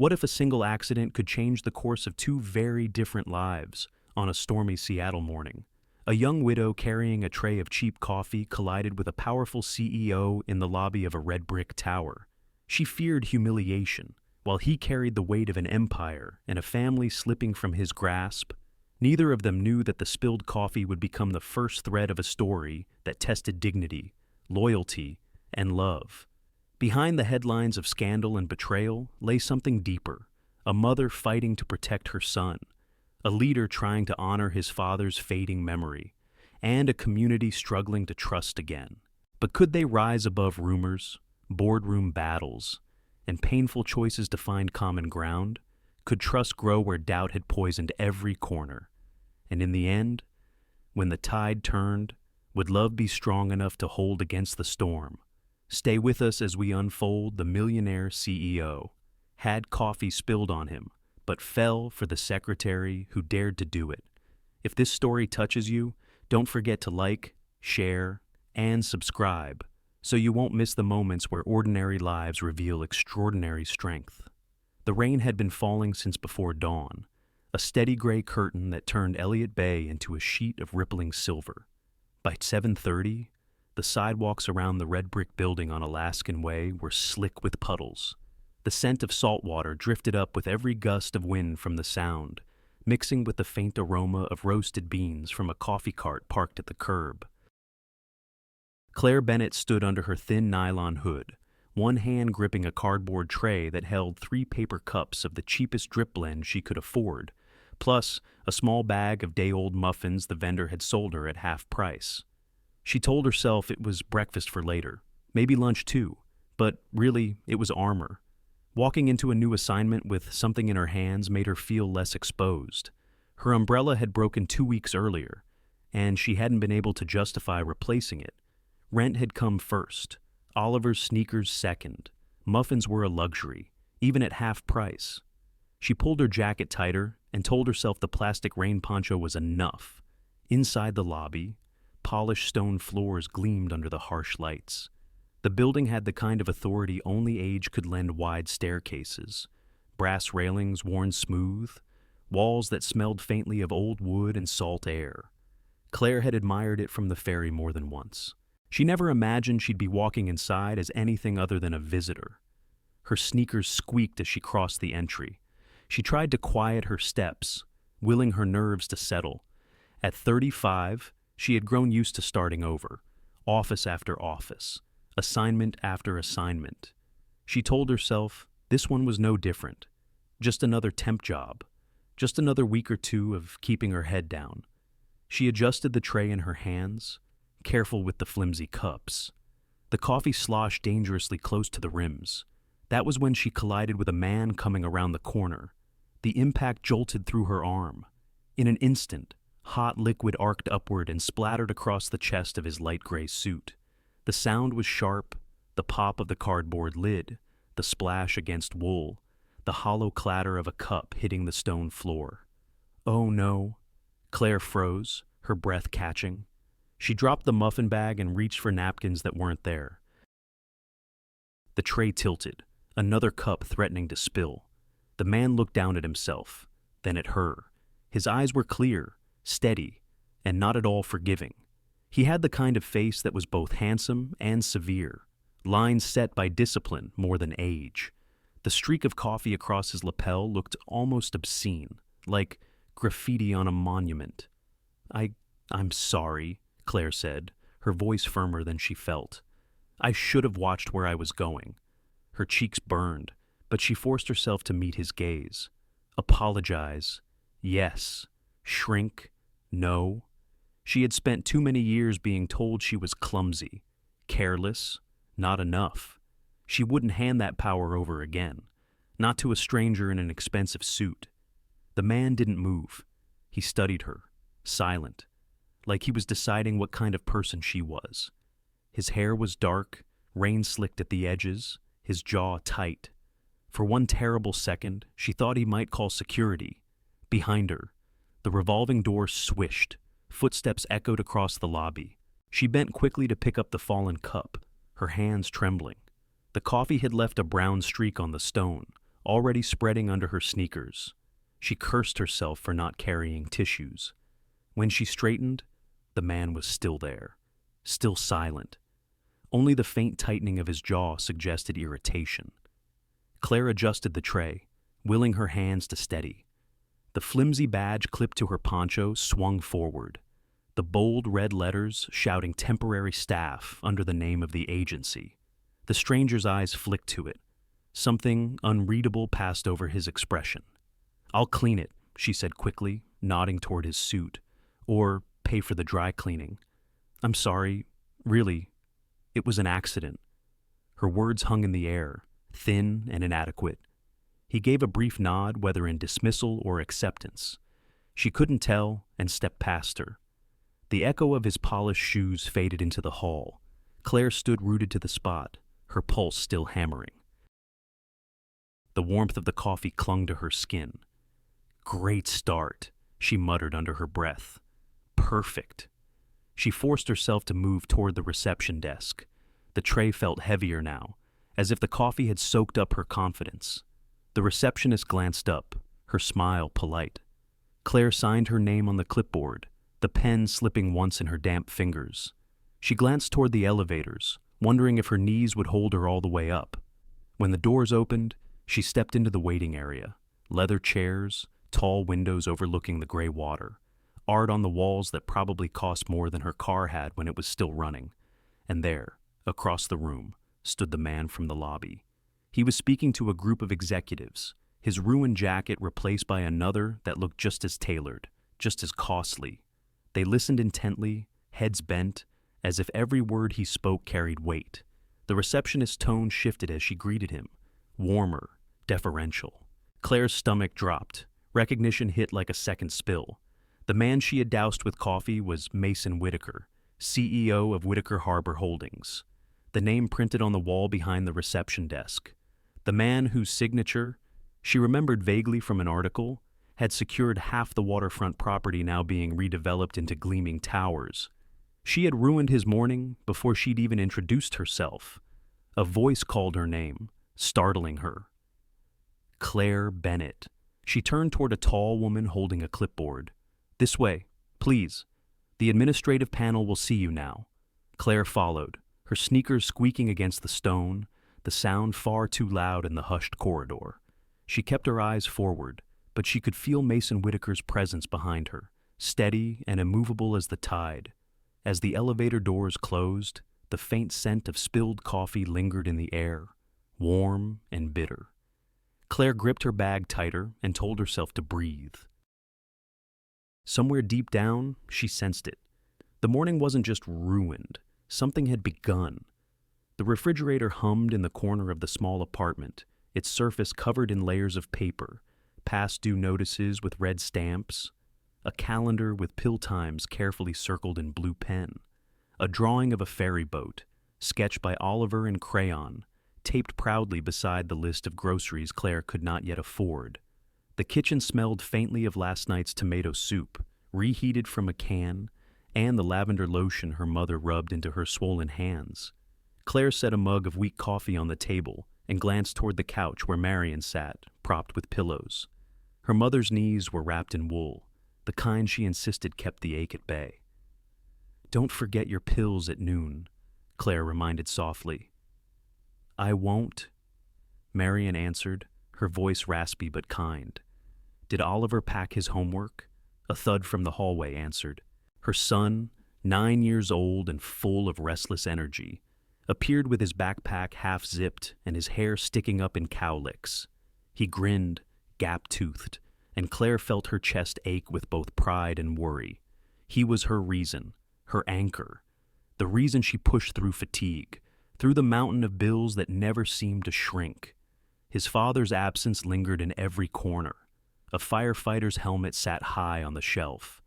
What if a single accident could change the course of two very different lives on a stormy Seattle morning? A young widow carrying a tray of cheap coffee collided with a powerful CEO in the lobby of a red brick tower. She feared humiliation, while he carried the weight of an empire and a family slipping from his grasp. Neither of them knew that the spilled coffee would become the first thread of a story that tested dignity, loyalty, and love. Behind the headlines of scandal and betrayal lay something deeper, a mother fighting to protect her son, a leader trying to honor his father's fading memory, and a community struggling to trust again. But could they rise above rumors, boardroom battles, and painful choices to find common ground? Could trust grow where doubt had poisoned every corner? And in the end, when the tide turned, would love be strong enough to hold against the storm? Stay with us as we unfold the Millionaire CEO. Had coffee spilled on him, but fell for the secretary who dared to do it. If this story touches you, don't forget to like, share, and subscribe so you won't miss the moments where ordinary lives reveal extraordinary strength. The rain had been falling since before dawn, a steady gray curtain that turned Elliott Bay into a sheet of rippling silver. By 7:30, the sidewalks around the red brick building on Alaskan Way were slick with puddles. The scent of salt water drifted up with every gust of wind from the sound, mixing with the faint aroma of roasted beans from a coffee cart parked at the curb. Claire Bennett stood under her thin nylon hood, one hand gripping a cardboard tray that held 3 paper cups of the cheapest drip blend she could afford, plus a small bag of day-old muffins the vendor had sold her at half price. She told herself it was breakfast for later, maybe lunch too, but really it was armor. Walking into a new assignment with something in her hands made her feel less exposed. Her umbrella had broken 2 weeks earlier, and she hadn't been able to justify replacing it. Rent had come first, Oliver's sneakers second. Muffins were a luxury, even at half price. She pulled her jacket tighter and told herself the plastic rain poncho was enough. Inside the lobby, polished stone floors gleamed under the harsh lights. The building had the kind of authority only age could lend wide staircases, brass railings worn smooth, walls that smelled faintly of old wood and salt air. Claire had admired it from the ferry more than once. She never imagined she'd be walking inside as anything other than a visitor. Her sneakers squeaked as she crossed the entry. She tried to quiet her steps, willing her nerves to settle. At 35, she had grown used to starting over, office after office, assignment after assignment. She told herself this one was no different, just another temp job, just another week or two of keeping her head down. She adjusted the tray in her hands, careful with the flimsy cups. The coffee sloshed dangerously close to the rims. That was when she collided with a man coming around the corner. The impact jolted through her arm. In an instant, hot liquid arced upward and splattered across the chest of his light gray suit. The sound was sharp, the pop of the cardboard lid, the splash against wool, the hollow clatter of a cup hitting the stone floor. Oh no. Claire froze, her breath catching. She dropped the muffin bag and reached for napkins that weren't there. The tray tilted, another cup threatening to spill. The man looked down at himself, then at her. His eyes were clear, steady, and not at all forgiving. He had the kind of face that was both handsome and severe, lines set by discipline more than age. The streak of coffee across his lapel looked almost obscene, like graffiti on a monument. I'm sorry, Claire said, her voice firmer than she felt. I should have watched where I was going. Her cheeks burned, but she forced herself to meet his gaze. Apologize. Yes. Shrink. No. She had spent too many years being told she was clumsy, careless, not enough. She wouldn't hand that power over again, not to a stranger in an expensive suit. The man didn't move. He studied her, silent, like he was deciding what kind of person she was. His hair was dark, rain-slicked at the edges, his jaw tight. For one terrible second, she thought he might call security. Behind her, the revolving door swished. Footsteps echoed across the lobby. She bent quickly to pick up the fallen cup, her hands trembling. The coffee had left a brown streak on the stone, already spreading under her sneakers. She cursed herself for not carrying tissues. When she straightened, the man was still there, still silent. Only the faint tightening of his jaw suggested irritation. Claire adjusted the tray, willing her hands to steady. The flimsy badge clipped to her poncho swung forward, the bold red letters shouting temporary staff under the name of the agency. The stranger's eyes flicked to it. Something unreadable passed over his expression. "I'll clean it," she said quickly, nodding toward his suit. "Or pay for the dry cleaning. I'm sorry, really, it was an accident." Her words hung in the air, thin and inadequate. He gave a brief nod, whether in dismissal or acceptance. She couldn't tell and stepped past her. The echo of his polished shoes faded into the hall. Claire stood rooted to the spot, her pulse still hammering. The warmth of the coffee clung to her skin. "Great start," she muttered under her breath. "Perfect." She forced herself to move toward the reception desk. The tray felt heavier now, as if the coffee had soaked up her confidence. The receptionist glanced up, her smile polite. Claire signed her name on the clipboard, the pen slipping once in her damp fingers. She glanced toward the elevators, wondering if her knees would hold her all the way up. When the doors opened, she stepped into the waiting area. Leather chairs, tall windows overlooking the gray water, art on the walls that probably cost more than her car had when it was still running. And there, across the room, stood the man from the lobby. He was speaking to a group of executives, his ruined jacket replaced by another that looked just as tailored, just as costly. They listened intently, heads bent, as if every word he spoke carried weight. The receptionist's tone shifted as she greeted him, warmer, deferential. Claire's stomach dropped. Recognition hit like a second spill. The man she had doused with coffee was Mason Whitaker, CEO of Whitaker Harbor Holdings. The name printed on the wall behind the reception desk. The man whose signature, she remembered vaguely from an article, had secured half the waterfront property now being redeveloped into gleaming towers. She had ruined his morning before she'd even introduced herself. A voice called her name, startling her. Claire Bennett. She turned toward a tall woman holding a clipboard. "This way, please. The administrative panel will see you now." Claire followed, her sneakers squeaking against the stone, the sound far too loud in the hushed corridor. She kept her eyes forward, but she could feel Mason Whitaker's presence behind her, steady and immovable as the tide. As the elevator doors closed, the faint scent of spilled coffee lingered in the air, warm and bitter. Claire gripped her bag tighter and told herself to breathe. Somewhere deep down, she sensed it. The morning wasn't just ruined. Something had begun. The refrigerator hummed in the corner of the small apartment, its surface covered in layers of paper, past due notices with red stamps, a calendar with pill times carefully circled in blue pen, a drawing of a ferry boat, sketched by Oliver in crayon, taped proudly beside the list of groceries Claire could not yet afford. The kitchen smelled faintly of last night's tomato soup, reheated from a can, and the lavender lotion her mother rubbed into her swollen hands. Claire set a mug of weak coffee on the table and glanced toward the couch where Marion sat, propped with pillows. Her mother's knees were wrapped in wool, the kind she insisted kept the ache at bay. "Don't forget your pills at noon," Claire reminded softly. "I won't," Marion answered, her voice raspy but kind. "Did Oliver pack his homework?" A thud from the hallway answered. Her son, 9 years old and full of restless energy, appeared with his backpack half-zipped and his hair sticking up in cowlicks. He grinned, gap-toothed, and Claire felt her chest ache with both pride and worry. He was her reason, her anchor, the reason she pushed through fatigue, through the mountain of bills that never seemed to shrink. His father's absence lingered in every corner. A firefighter's helmet sat high on the shelf,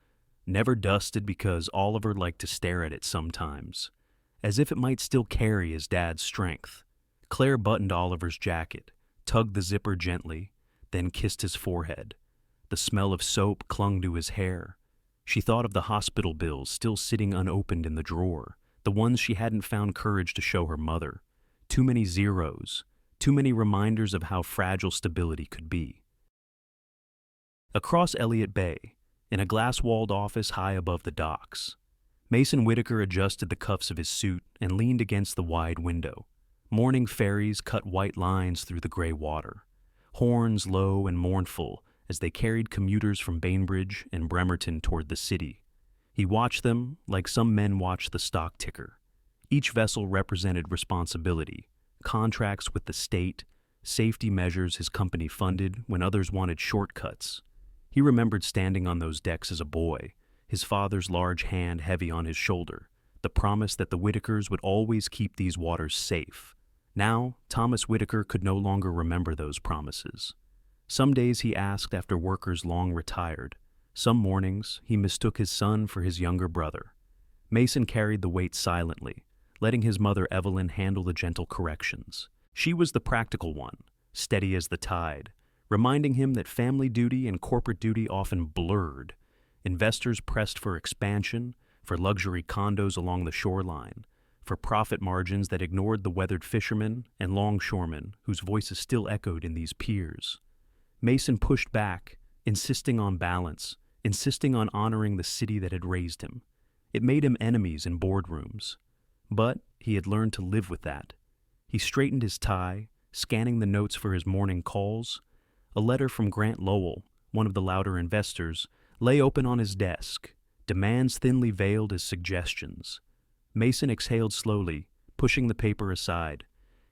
never dusted because Oliver liked to stare at it sometimes, as if it might still carry his dad's strength. Claire buttoned Oliver's jacket, tugged the zipper gently, then kissed his forehead. The smell of soap clung to his hair. She thought of the hospital bills still sitting unopened in the drawer, the ones she hadn't found courage to show her mother. Too many zeros, too many reminders of how fragile stability could be. Across Elliott Bay, in a glass-walled office high above the docks, Mason Whitaker adjusted the cuffs of his suit and leaned against the wide window. Morning ferries cut white lines through the gray water, horns low and mournful as they carried commuters from Bainbridge and Bremerton toward the city. He watched them like some men watch the stock ticker. Each vessel represented responsibility, contracts with the state, safety measures his company funded when others wanted shortcuts. He remembered standing on those decks as a boy, his father's large hand heavy on his shoulder, the promise that the Whitakers would always keep these waters safe. Now, Thomas Whitaker could no longer remember those promises. Some days he asked after workers long retired. Some mornings he mistook his son for his younger brother. Mason carried the weight silently, letting his mother Evelyn handle the gentle corrections. She was the practical one, steady as the tide, reminding him that family duty and corporate duty often blurred. Investors pressed for expansion, for luxury condos along the shoreline, for profit margins that ignored the weathered fishermen and longshoremen whose voices still echoed in these piers. Mason pushed back, insisting on balance, insisting on honoring the city that had raised him. It made him enemies in boardrooms. But he had learned to live with that. He straightened his tie, scanning the notes for his morning calls. A letter from Grant Lowell, one of the louder investors, lay open on his desk, demands thinly veiled as suggestions. Mason exhaled slowly, pushing the paper aside.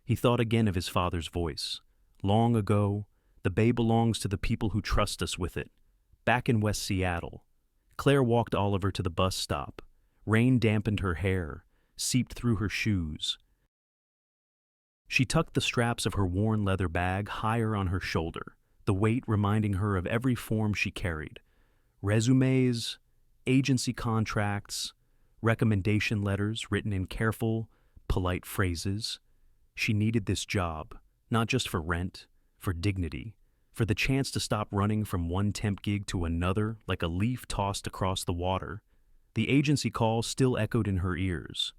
He thought again of his father's voice. Long ago, the bay belongs to the people who trust us with it. Back in West Seattle. Claire walked Oliver to the bus stop. Rain dampened her hair, seeped through her shoes. She tucked the straps of her worn leather bag higher on her shoulder, the weight reminding her of every form she carried. Resumes, agency contracts, recommendation letters written in careful, polite phrases. She needed this job, not just for rent, for dignity, for the chance to stop running from one temp gig to another like a leaf tossed across the water. The agency call still echoed in her ears.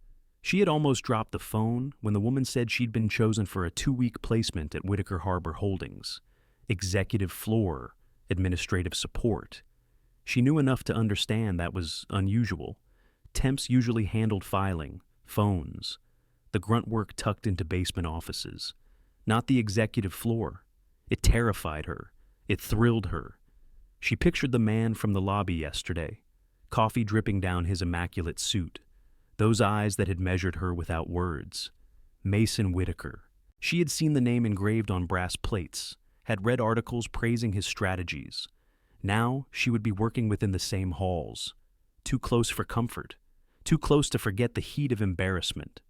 She had almost dropped the phone when the woman said she'd been chosen for a 2-week placement at Whitaker Harbor Holdings. Executive floor, administrative support. She knew enough to understand that was unusual. Temps usually handled filing, phones, the grunt work tucked into basement offices. Not the executive floor. It terrified her. It thrilled her. She pictured the man from the lobby yesterday, coffee dripping down his immaculate suit, those eyes that had measured her without words. Mason Whitaker. She had seen the name engraved on brass plates, had read articles praising his strategies. Now she would be working within the same halls. Too close for comfort. Too close to forget the heat of embarrassment.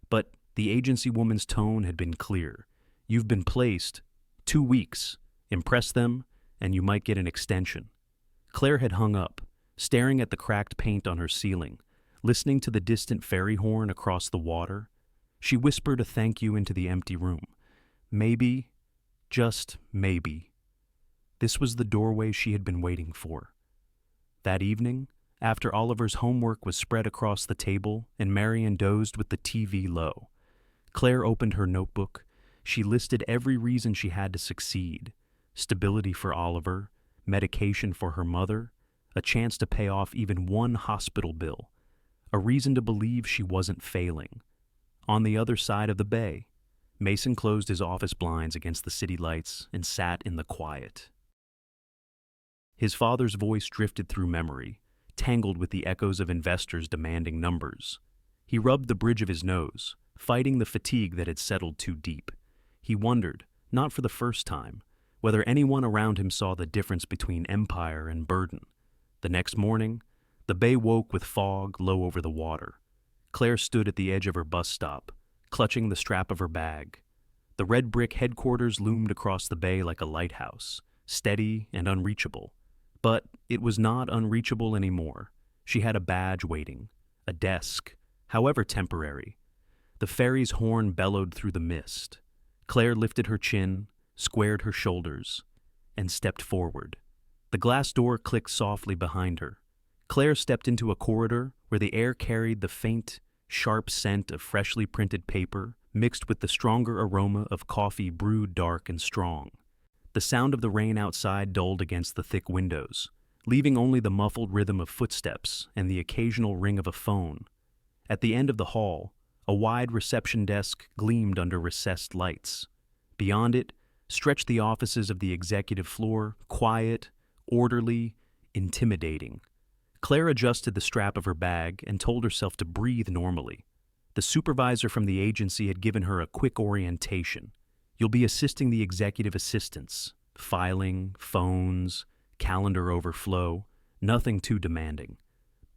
But the agency woman's tone had been clear. You've been placed. 2 weeks. Impress them, and you might get an extension. Claire had hung up, staring at the cracked paint on her ceiling, listening to the distant ferry horn across the water. She whispered a thank you into the empty room. Maybe, just maybe. This was the doorway she had been waiting for. That evening, after Oliver's homework was spread across the table and Marian dozed with the TV low, Claire opened her notebook. She listed every reason she had to succeed: stability for Oliver, medication for her mother, a chance to pay off even one hospital bill, a reason to believe she wasn't failing. On the other side of the bay, Mason closed his office blinds against the city lights and sat in the quiet. His father's voice drifted through memory, tangled with the echoes of investors demanding numbers. He rubbed the bridge of his nose, fighting the fatigue that had settled too deep. He wondered, not for the first time, whether anyone around him saw the difference between empire and burden. The next morning, the bay woke with fog low over the water. Claire stood at the edge of her bus stop, clutching the strap of her bag. The red brick headquarters loomed across the bay like a lighthouse, steady and unreachable. But it was not unreachable anymore. She had a badge waiting, a desk, however temporary. The ferry's horn bellowed through the mist. Claire lifted her chin, squared her shoulders, and stepped forward. The glass door clicked softly behind her. Claire stepped into a corridor where the air carried the faint, sharp scent of freshly printed paper, mixed with the stronger aroma of coffee brewed dark and strong. The sound of the rain outside dulled against the thick windows, leaving only the muffled rhythm of footsteps and the occasional ring of a phone. At the end of the hall, a wide reception desk gleamed under recessed lights. Beyond it stretched the offices of the executive floor, quiet, orderly, intimidating. Claire adjusted the strap of her bag and told herself to breathe normally. The supervisor from the agency had given her a quick orientation. You'll be assisting the executive assistants, filing, phones, calendar overflow, nothing too demanding.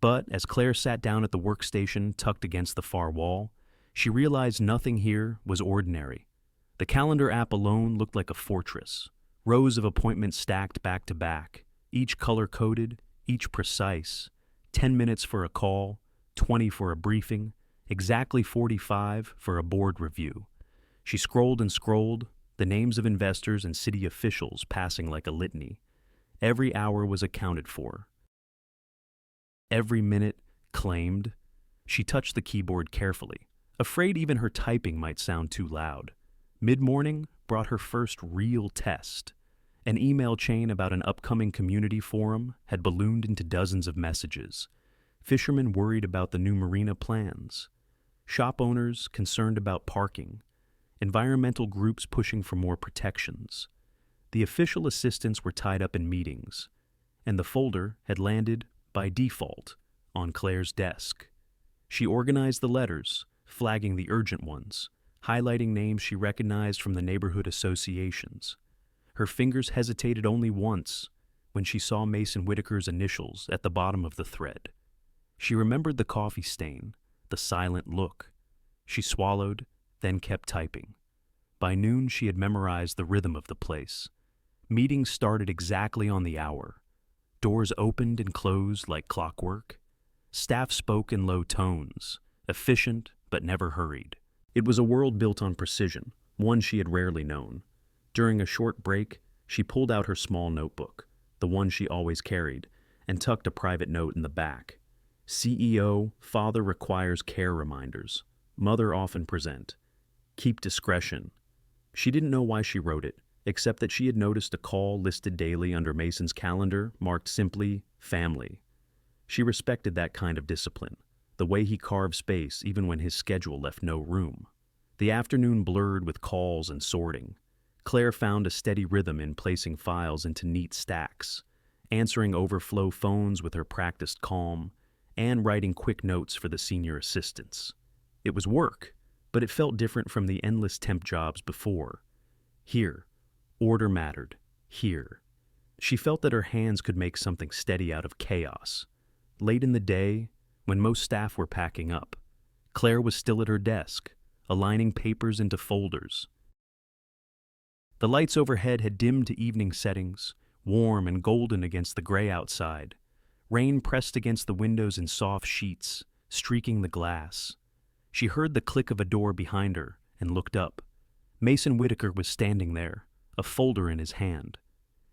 But as Claire sat down at the workstation tucked against the far wall, she realized nothing here was ordinary. The calendar app alone looked like a fortress, rows of appointments stacked back to back, each color-coded, each precise, 10 minutes for a call, 20 for a briefing, exactly 45 for a board review. She scrolled and scrolled, the names of investors and city officials passing like a litany. Every hour was accounted for. Every minute claimed. She touched the keyboard carefully, afraid even her typing might sound too loud. Mid-morning brought her first real test. An email chain about an upcoming community forum had ballooned into dozens of messages. Fishermen worried about the new marina plans. Shop owners concerned about parking. Environmental groups pushing for more protections. The official assistants were tied up in meetings, and the folder had landed, by default, on Claire's desk. She organized the letters, flagging the urgent ones, highlighting names she recognized from the neighborhood associations. Her fingers hesitated only once when she saw Mason Whitaker's initials at the bottom of the thread. She remembered the coffee stain, the silent look. She swallowed, then kept typing. By noon, she had memorized the rhythm of the place. Meetings started exactly on the hour. Doors opened and closed like clockwork. Staff spoke in low tones, efficient but never hurried. It was a world built on precision, one she had rarely known. During a short break, she pulled out her small notebook, the one she always carried, and tucked a private note in the back. CEO, father requires care reminders. Mother often present. Keep discretion. She didn't know why she wrote it, except that she had noticed a call listed daily under Mason's calendar marked simply family. She respected that kind of discipline, the way he carved space even when his schedule left no room. The afternoon blurred with calls and sorting. Claire found a steady rhythm in placing files into neat stacks, answering overflow phones with her practiced calm, and writing quick notes for the senior assistants. It was work, but it felt different from the endless temp jobs before. Here, order mattered. Here. She felt that her hands could make something steady out of chaos. Late in the day, when most staff were packing up, Claire was still at her desk, aligning papers into folders. The lights overhead had dimmed to evening settings, warm and golden against the gray outside. Rain pressed against the windows in soft sheets, streaking the glass. She heard the click of a door behind her and looked up. Mason Whitaker was standing there, a folder in his hand.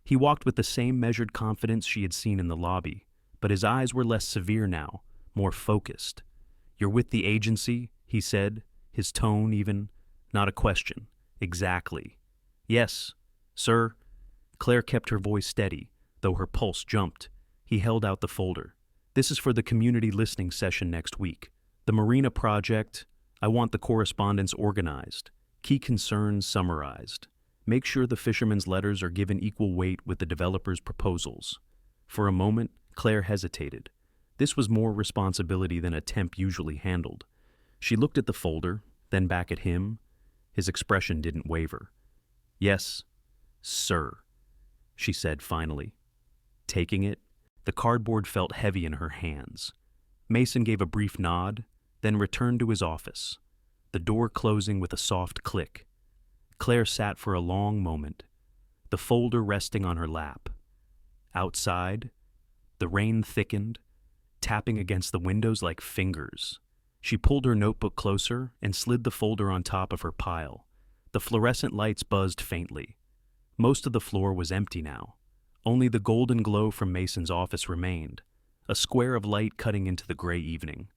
He walked with the same measured confidence she had seen in the lobby, but his eyes were less severe now, more focused. "You're with the agency?" he said, his tone even, not a question. "Exactly." "Yes, sir." Claire kept her voice steady, though her pulse jumped. He held out the folder. "This is for the community listening session next week. The Marina project, I want the correspondence organized, key concerns summarized. Make sure the fishermen's letters are given equal weight with the developer's proposals." For a moment, Claire hesitated. This was more responsibility than a temp usually handled. She looked at the folder, then back at him. His expression didn't waver. "Yes, sir," she said finally. Taking it, the cardboard felt heavy in her hands. Mason gave a brief nod, then returned to his office, the door closing with a soft click. Claire sat for a long moment, the folder resting on her lap. Outside, the rain thickened, tapping against the windows like fingers. She pulled her notebook closer and slid the folder on top of her pile. The fluorescent lights buzzed faintly. Most of the floor was empty now. Only the golden glow from Mason's office remained, a square of light cutting into the gray evening.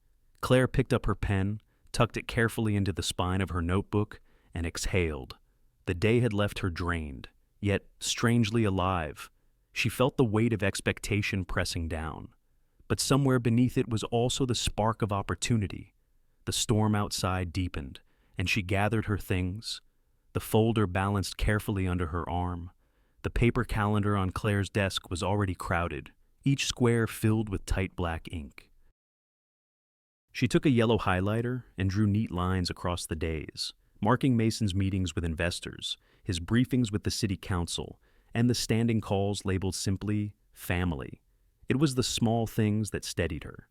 Claire picked up her pen, tucked it carefully into the spine of her notebook, and exhaled. The day had left her drained, yet strangely alive. She felt the weight of expectation pressing down. But somewhere beneath it was also the spark of opportunity. The storm outside deepened, and she gathered her things. The folder balanced carefully under her arm. The paper calendar on Claire's desk was already crowded, each square filled with tight black ink. She took a yellow highlighter and drew neat lines across the days, marking Mason's meetings with investors, his briefings with the city council, and the standing calls labeled simply family. It was the small things that steadied her.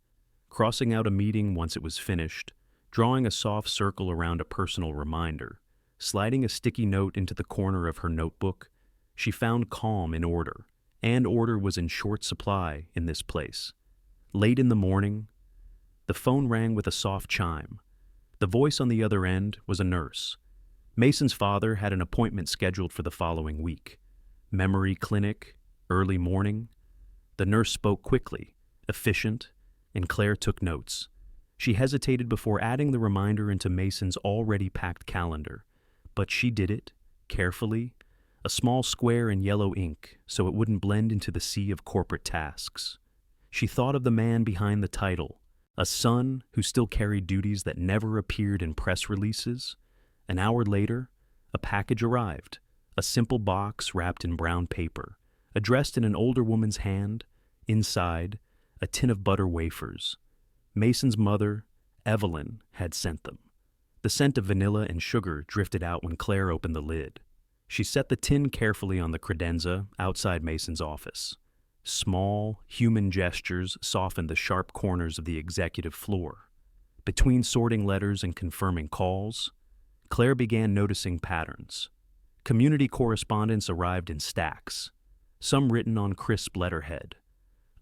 Crossing out a meeting once it was finished, drawing a soft circle around a personal reminder, sliding a sticky note into the corner of her notebook, she found calm in order, and order was in short supply in this place. Late in the morning, the phone rang with a soft chime. The voice on the other end was a nurse. Mason's father had an appointment scheduled for the following week. Memory clinic, early morning. The nurse spoke quickly, efficient, and Claire took notes. She hesitated before adding the reminder into Mason's already packed calendar, but she did it, carefully, a small square in yellow ink so it wouldn't blend into the sea of corporate tasks. She thought of the man behind the title, a son who still carried duties that never appeared in press releases. An hour later, a package arrived, a simple box wrapped in brown paper, addressed in an older woman's hand. Inside, a tin of butter wafers. Mason's mother, Evelyn, had sent them. The scent of vanilla and sugar drifted out when Claire opened the lid. She set the tin carefully on the credenza outside Mason's office. Small, human gestures softened the sharp corners of the executive floor. Between sorting letters and confirming calls, Claire began noticing patterns. Community correspondence arrived in stacks, some written on crisp letterhead,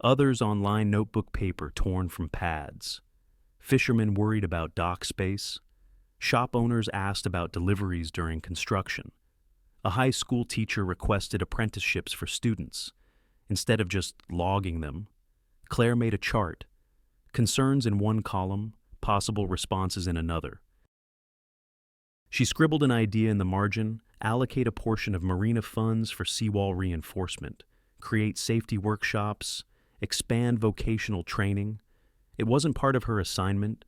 others on lined notebook paper torn from pads. Fishermen worried about dock space. Shop owners asked about deliveries during construction. A high school teacher requested apprenticeships for students. Instead of just logging them, Claire made a chart. Concerns in one column, possible responses in another. She scribbled an idea in the margin: allocate a portion of marina funds for seawall reinforcement, create safety workshops, expand vocational training. It wasn't part of her assignment,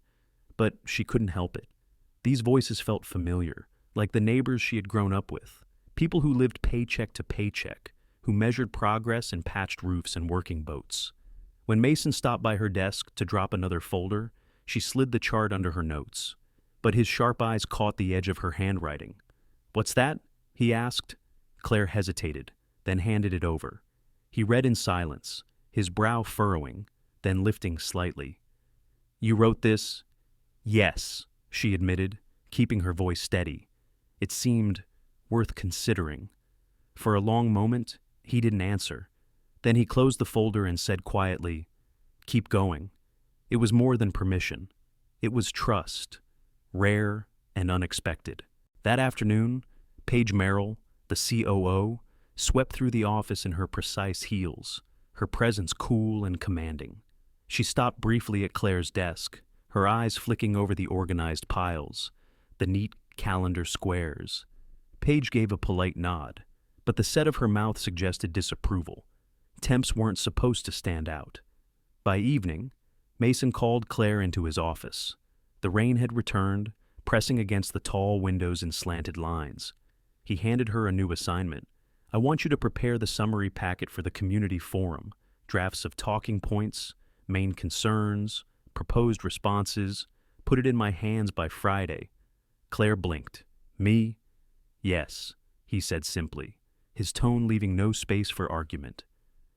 but she couldn't help it. These voices felt familiar, like the neighbors she had grown up with, people who lived paycheck to paycheck, who measured progress in patched roofs and working boats. When Mason stopped by her desk to drop another folder, she slid the chart under her notes. But his sharp eyes caught the edge of her handwriting. "What's that?" he asked. Claire hesitated, then handed it over. He read in silence, his brow furrowing, then lifting slightly. "You wrote this?" "Yes," she admitted, keeping her voice steady. It seemed worth considering. For a long moment, he didn't answer. Then he closed the folder and said quietly, "Keep going." It was more than permission. It was trust, rare and unexpected. That afternoon, Paige Merrill, the COO, swept through the office in her precise heels, her presence cool and commanding. She stopped briefly at Claire's desk, her eyes flicking over the organized piles, the neat calendar squares. Paige gave a polite nod, but the set of her mouth suggested disapproval. Temps weren't supposed to stand out. By evening, Mason called Claire into his office. The rain had returned, pressing against the tall windows in slanted lines. He handed her a new assignment. "I want you to prepare the summary packet for the community forum, drafts of talking points, main concerns, proposed responses. Put it in my hands by Friday." Claire blinked. "Me?" "Yes," he said simply, his tone leaving no space for argument.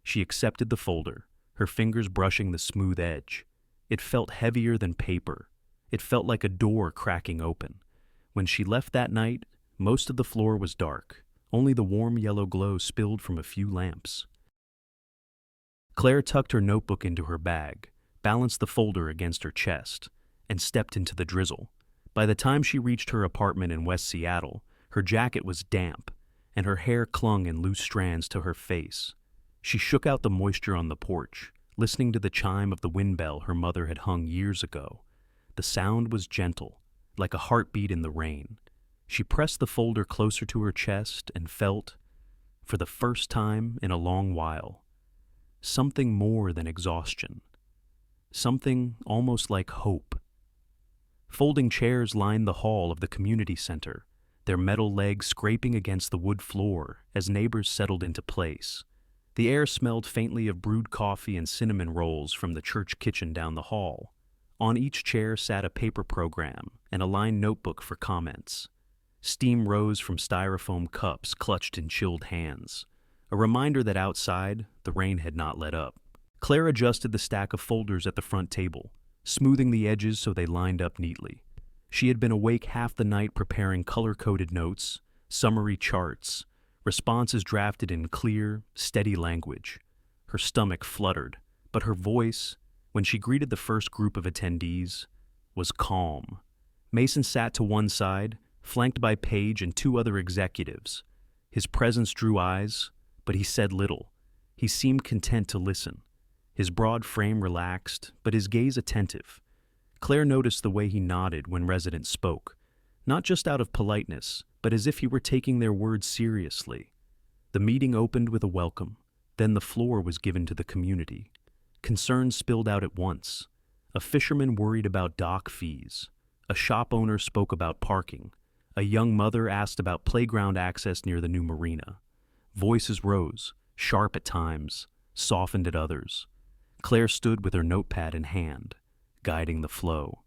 She accepted the folder, her fingers brushing the smooth edge. It felt heavier than paper. It felt like a door cracking open. When she left that night, most of the floor was dark. Only the warm yellow glow spilled from a few lamps. Claire tucked her notebook into her bag, balanced the folder against her chest, and stepped into the drizzle. By the time she reached her apartment in West Seattle, her jacket was damp, and her hair clung in loose strands to her face. She shook out the moisture on the porch, listening to the chime of the wind bell her mother had hung years ago. The sound was gentle, like a heartbeat in the rain. She pressed the folder closer to her chest and felt, for the first time in a long while, something more than exhaustion. Something almost like hope. Folding chairs lined the hall of the community center, their metal legs scraping against the wood floor as neighbors settled into place. The air smelled faintly of brewed coffee and cinnamon rolls from the church kitchen down the hall. On each chair sat a paper program and a lined notebook for comments. Steam rose from styrofoam cups clutched in chilled hands, a reminder that outside, the rain had not let up. Claire adjusted the stack of folders at the front table, smoothing the edges so they lined up neatly. She had been awake half the night preparing color-coded notes, summary charts, responses drafted in clear, steady language. Her stomach fluttered, but her voice, when she greeted the first group of attendees, was calm. Mason sat to one side, flanked by Paige and two other executives. His presence drew eyes, but he said little. He seemed content to listen. His broad frame relaxed, but his gaze attentive. Claire noticed the way he nodded when residents spoke, not just out of politeness, but as if he were taking their words seriously. The meeting opened with a welcome, then the floor was given to the community. Concerns spilled out at once. A fisherman worried about dock fees. A shop owner spoke about parking. A young mother asked about playground access near the new marina. Voices rose, sharp at times, softened at others. Claire stood with her notepad in hand, guiding the flow.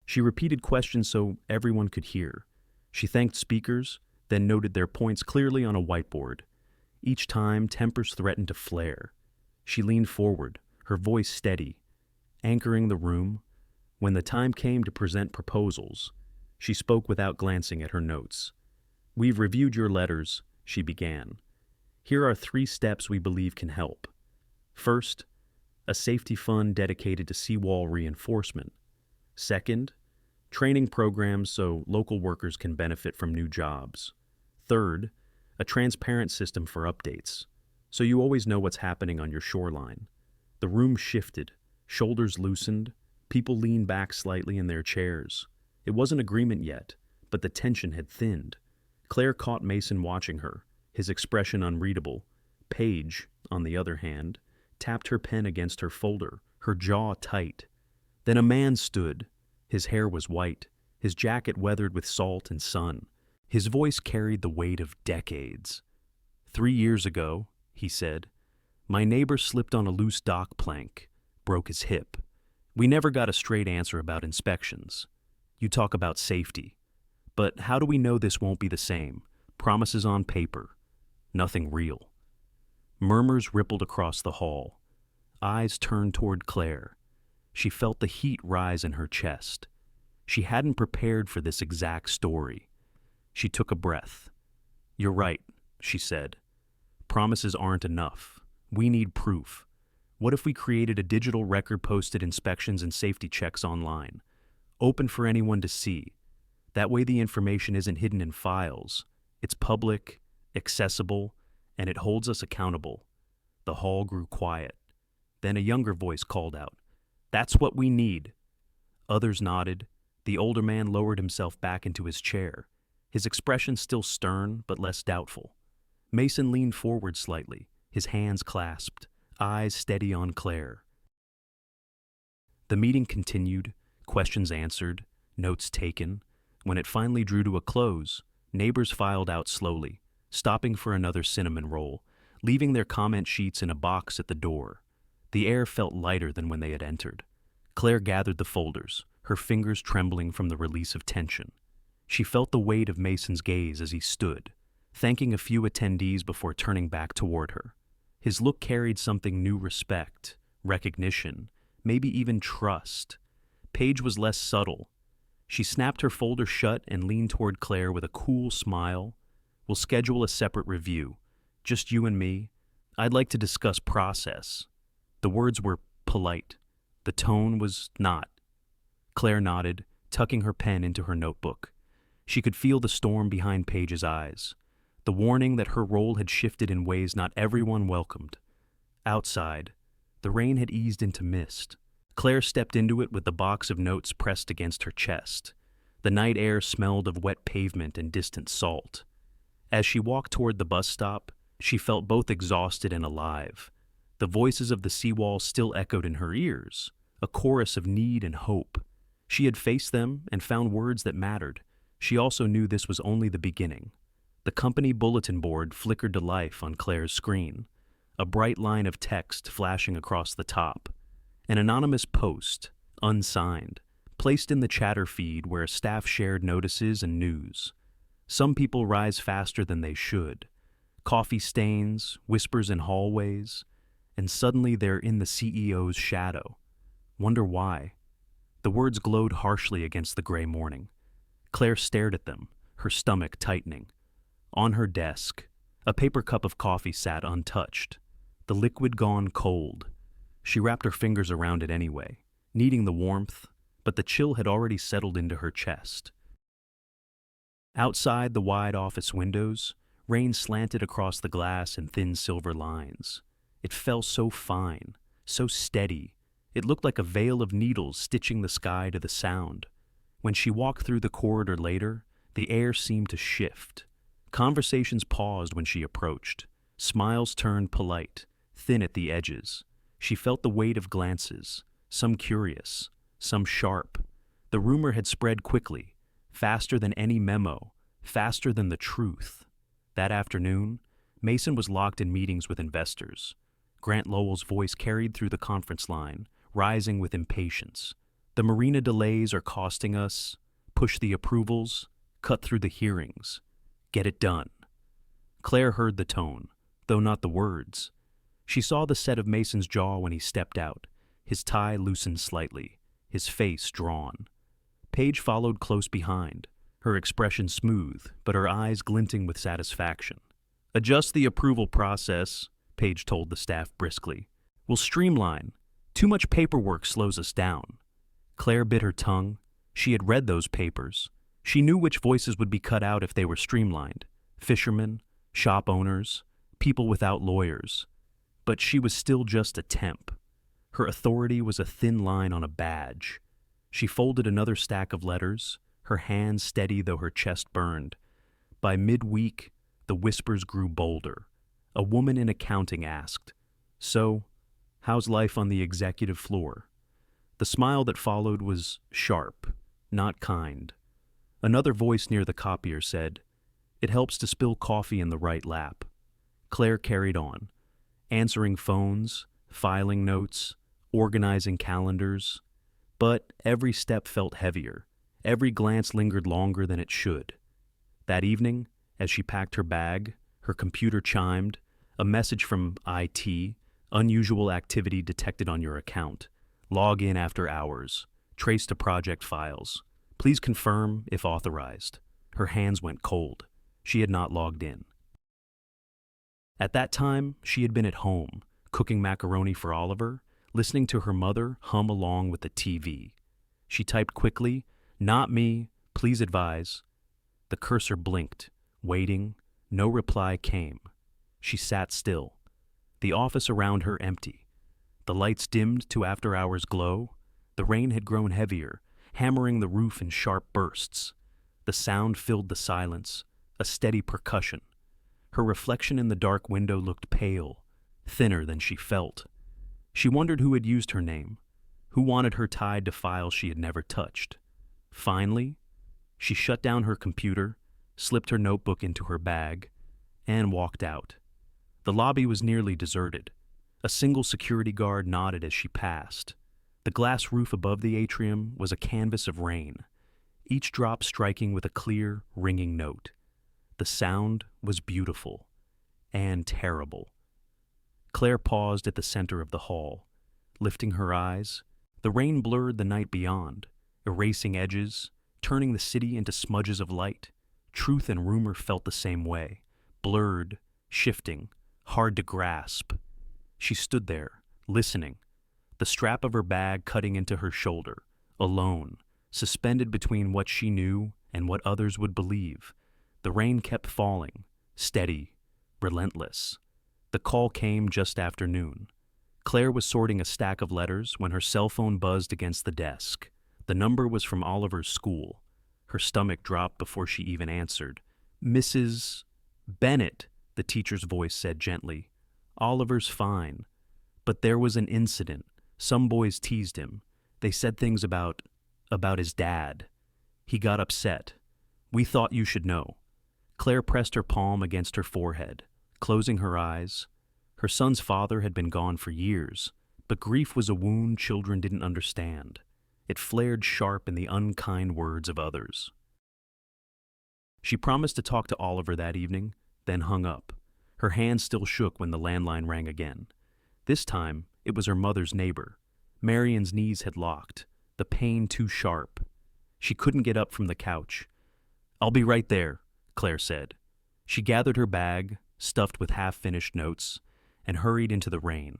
She repeated questions so everyone could hear. She thanked speakers, then noted their points clearly on a whiteboard. Each time, tempers threatened to flare. She leaned forward, her voice steady, anchoring the room. When the time came to present proposals, she spoke without glancing at her notes. "We've reviewed your letters," she began. "Here are 3 steps we believe can help. First, a safety fund dedicated to seawall reinforcement. Second, training programs so local workers can benefit from new jobs. Third, a transparent system for updates, so you always know what's happening on your shoreline." The room shifted, shoulders loosened, people leaned back slightly in their chairs. It wasn't agreement yet, but the tension had thinned. Claire caught Mason watching her, his expression unreadable. Paige, on the other hand, tapped her pen against her folder, her jaw tight. Then a man stood. His hair was white, his jacket weathered with salt and sun. His voice carried the weight of decades. 3 years ago, he said, my neighbor slipped on a loose dock plank, broke his hip. We never got a straight answer about inspections. You talk about safety. But how do we know this won't be the same? Promises on paper, nothing real. Murmurs rippled across the hall. Eyes turned toward Claire. She felt the heat rise in her chest. She hadn't prepared for this exact story. She took a breath. "You're right," she said. "Promises aren't enough. We need proof. What if we created a digital record, posted inspections and safety checks online, open for anyone to see? That way the information isn't hidden in files. It's public, accessible, and it holds us accountable." The hall grew quiet. Then a younger voice called out, "That's what we need." Others nodded. The older man lowered himself back into his chair, his expression still stern but less doubtful. Mason leaned forward slightly, his hands clasped, eyes steady on Claire. The meeting continued, questions answered, notes taken. When it finally drew to a close, neighbors filed out slowly, stopping for another cinnamon roll, leaving their comment sheets in a box at the door. The air felt lighter than when they had entered. Claire gathered the folders, her fingers trembling from the release of tension. She felt the weight of Mason's gaze as he stood, thanking a few attendees before turning back toward her. His look carried something new: respect, recognition, maybe even trust. Paige was less subtle. She snapped her folder shut and leaned toward Claire with a cool smile. "We'll schedule a separate review. Just you and me. I'd like to discuss process." The words were polite. The tone was not. Claire nodded, tucking her pen into her notebook. She could feel the storm behind Paige's eyes, the warning that her role had shifted in ways not everyone welcomed. Outside, the rain had eased into mist. Claire stepped into it with the box of notes pressed against her chest. The night air smelled of wet pavement and distant salt. As she walked toward the bus stop, she felt both exhausted and alive. The voices of the seawall still echoed in her ears, a chorus of need and hope. She had faced them and found words that mattered. She also knew this was only the beginning. The company bulletin board flickered to life on Claire's screen, a bright line of text flashing across the top. An anonymous post, unsigned, placed in the chatter feed where staff shared notices and news. Some people rise faster than they should. Coffee stains, whispers in hallways, and suddenly they're in the CEO's shadow. Wonder why? The words glowed harshly against the gray morning. Claire stared at them, her stomach tightening. On her desk, a paper cup of coffee sat untouched, the liquid gone cold. She wrapped her fingers around it anyway, needing the warmth, but the chill had already settled into her chest. Outside the wide office windows, rain slanted across the glass in thin silver lines. It fell so fine, so steady, it looked like a veil of needles stitching the sky to the sound. When she walked through the corridor later, the air seemed to shift. Conversations paused when she approached. Smiles turned polite, thin at the edges. She felt the weight of glances, some curious, some sharp. The rumor had spread quickly, faster than any memo, faster than the truth. That afternoon, Mason was locked in meetings with investors. Grant Lowell's voice carried through the conference line, rising with impatience. The marina delays are costing us. Push the approvals. Cut through the hearings. Get it done. Claire heard the tone, though not the words. She saw the set of Mason's jaw when he stepped out, his tie loosened slightly, his face drawn. Paige followed close behind, her expression smooth, but her eyes glinting with satisfaction. Adjust the approval process, Paige told the staff briskly. We'll streamline. Too much paperwork slows us down. Claire bit her tongue. She had read those papers. She knew which voices would be cut out if they were streamlined. Fishermen, shop owners, people without lawyers. But she was still just a temp. Her authority was a thin line on a badge. She folded another stack of letters, her hands steady though her chest burned. By midweek, the whispers grew bolder. A woman in accounting asked, "So, how's life on the executive floor?" The smile that followed was sharp, not kind. Another voice near the copier said, "It helps to spill coffee in the right lap." Claire carried on, answering phones, filing notes, organizing calendars. But every step felt heavier. Every glance lingered longer than it should. That evening, as she packed her bag, her computer chimed, a message from IT, unusual activity detected on your account. Log in after hours. Trace to project files. Please confirm if authorized. Her hands went cold. She had not logged in. At that time, she had been at home, cooking macaroni for Oliver, listening to her mother hum along with the TV. She typed quickly, "Not me, please advise." The cursor blinked, waiting. No reply came. She sat still. The office around her empty. The lights dimmed to after-hours glow. The rain had grown heavier, hammering the roof in sharp bursts. The sound filled the silence, a steady percussion. Her reflection in the dark window looked pale, thinner than she felt. She wondered who had used her name, who wanted her tied to files she had never touched. Finally, she shut down her computer, slipped her notebook into her bag, and walked out. The lobby was nearly deserted. A single security guard nodded as she passed. The glass roof above the atrium was a canvas of rain, each drop striking with a clear, ringing note. The sound was beautiful and terrible. Claire paused at the center of the hall. Lifting her eyes, the rain blurred the night beyond, erasing edges, turning the city into smudges of light. Truth and rumor felt the same way, blurred, shifting, hard to grasp. She stood there, listening, the strap of her bag cutting into her shoulder, alone, suspended between what she knew and what others would believe. The rain kept falling, steady, relentless. The call came just after noon. Claire was sorting a stack of letters when her cell phone buzzed against the desk. The number was from Oliver's school. Her stomach dropped before she even answered. "Mrs. Bennett," the teacher's voice said gently. "Oliver's fine. But there was an incident. Some boys teased him. They said things about his dad. He got upset. We thought you should know." Claire pressed her palm against her forehead, closing her eyes. Her son's father had been gone for years, but grief was a wound children didn't understand. It flared sharp in the unkind words of others. She promised to talk to Oliver that evening, then hung up. Her hand still shook when the landline rang again. This time, it was her mother's neighbor. Marion's knees had locked, the pain too sharp. She couldn't get up from the couch. "I'll be right there," Claire said. She gathered her bag, stuffed with half-finished notes, and hurried into the rain.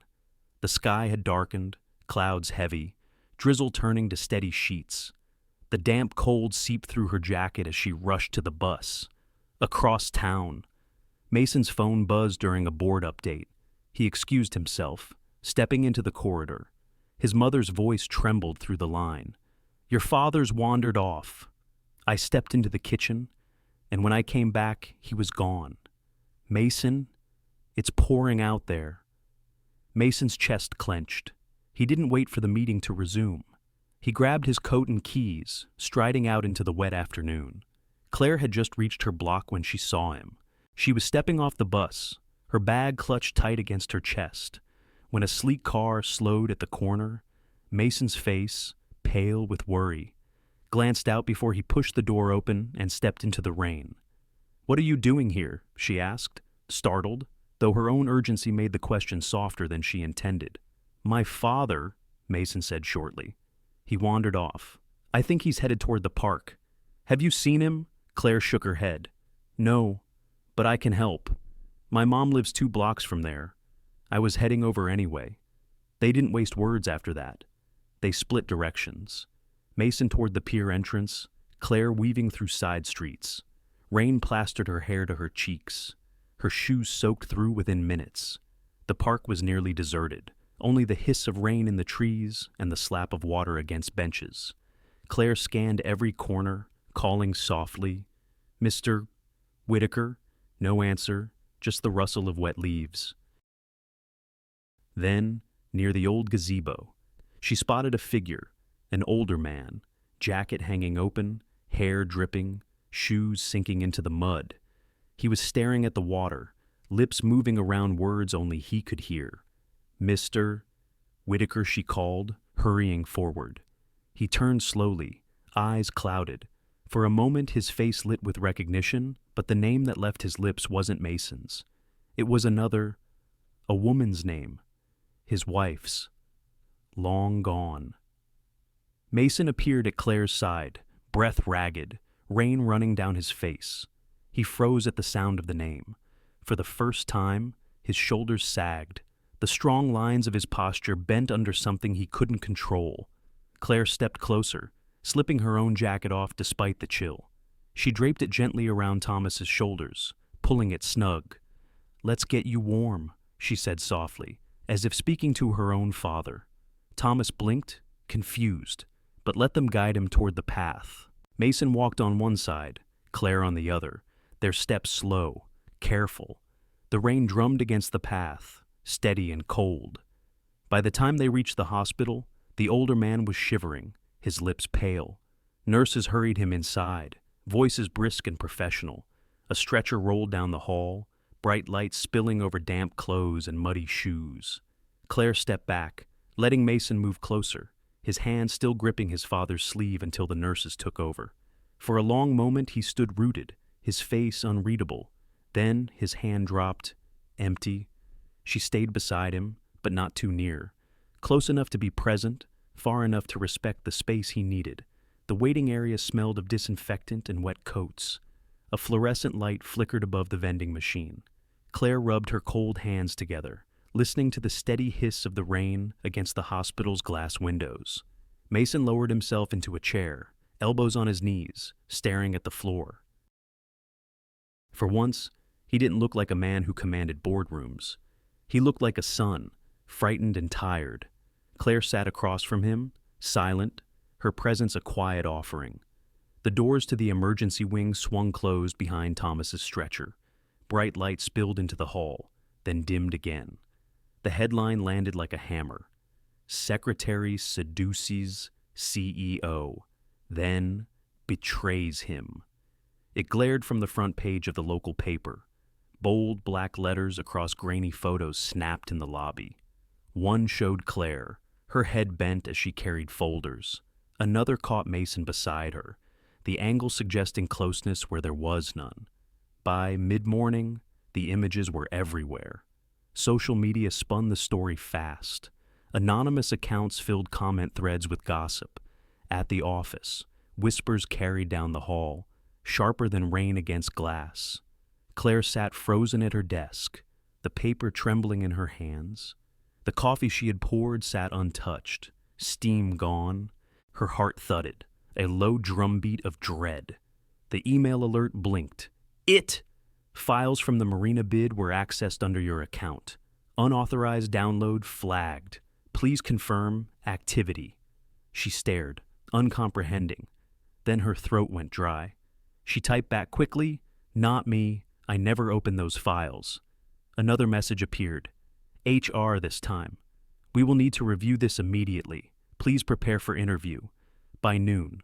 The sky had darkened, clouds heavy, drizzle turning to steady sheets. The damp cold seeped through her jacket as she rushed to the bus. Across town. Mason's phone buzzed during a board update. He excused himself, stepping into the corridor. His mother's voice trembled through the line. "Your father's wandered off." I stepped into the kitchen, and when I came back, he was gone. "Mason, it's pouring out there." Mason's chest clenched. He didn't wait for the meeting to resume. He grabbed his coat and keys, striding out into the wet afternoon. Claire had just reached her block when she saw him. She was stepping off the bus, her bag clutched tight against her chest. When a sleek car slowed at the corner, Mason's face, pale with worry, glanced out before he pushed the door open and stepped into the rain. "What are you doing here?" she asked, startled, though her own urgency made the question softer than she intended. "My father," Mason said shortly. He wandered off. "I think he's headed toward the park." "Have you seen him?" Claire shook her head. "No, but I can help. My mom lives 2 blocks from there. I was heading over anyway." They didn't waste words after that. They split directions. Mason toward the pier entrance, Claire weaving through side streets. Rain plastered her hair to her cheeks. Her shoes soaked through within minutes. The park was nearly deserted, only the hiss of rain in the trees and the slap of water against benches. Claire scanned every corner, calling softly, "Mr. Whitaker?" No answer, just the rustle of wet leaves. Then, near the old gazebo, she spotted a figure, an older man, jacket hanging open, hair dripping, shoes sinking into the mud. He was staring at the water, lips moving around words only he could hear. "Mr. Whitaker," she called, hurrying forward. He turned slowly, eyes clouded. For a moment his face lit with recognition, but the name that left his lips wasn't Mason's. It was another, a woman's name, his wife's. Long gone. Mason appeared at Claire's side, breath ragged, rain running down his face. He froze at the sound of the name. For the first time, his shoulders sagged. The strong lines of his posture bent under something he couldn't control. Claire stepped closer, slipping her own jacket off despite the chill. She draped it gently around Thomas's shoulders, pulling it snug. "Let's get you warm," she said softly, as if speaking to her own father. Thomas blinked, confused, but let them guide him toward the path. Mason walked on one side, Claire on the other, their steps slow, careful. The rain drummed against the path, steady and cold. By the time they reached the hospital, the older man was shivering, his lips pale. Nurses hurried him inside, voices brisk and professional. A stretcher rolled down the hall, bright lights spilling over damp clothes and muddy shoes. Claire stepped back, letting Mason move closer, his hand still gripping his father's sleeve until the nurses took over. For a long moment he stood rooted, his face unreadable. Then his hand dropped, empty. She stayed beside him, but not too near. Close enough to be present, far enough to respect the space he needed. The waiting area smelled of disinfectant and wet coats. A fluorescent light flickered above the vending machine. Claire rubbed her cold hands together, listening to the steady hiss of the rain against the hospital's glass windows. Mason lowered himself into a chair, elbows on his knees, staring at the floor. For once, he didn't look like a man who commanded boardrooms. He looked like a son, frightened and tired. Claire sat across from him, silent, her presence a quiet offering. The doors to the emergency wing swung closed behind Thomas's stretcher. Bright light spilled into the hall, then dimmed again. The headline landed like a hammer. Secretary seduces CEO, then betrays him. It glared from the front page of the local paper. Bold black letters across grainy photos snapped in the lobby. One showed Claire, her head bent as she carried folders. Another caught Mason beside her, the angle suggesting closeness where there was none. By mid-morning, the images were everywhere. Social media spun the story fast. Anonymous accounts filled comment threads with gossip. At the office, whispers carried down the hall, sharper than rain against glass. Claire sat frozen at her desk, the paper trembling in her hands. The coffee she had poured sat untouched, steam gone. Her heart thudded, a low drumbeat of dread. The email alert blinked. It! Files from the Marina bid were accessed under your account. Unauthorized download flagged. Please confirm activity. She stared, uncomprehending. Then her throat went dry. She typed back quickly, "Not me. I never opened those files." Another message appeared. HR this time. "We will need to review this immediately. Please prepare for interview." By noon,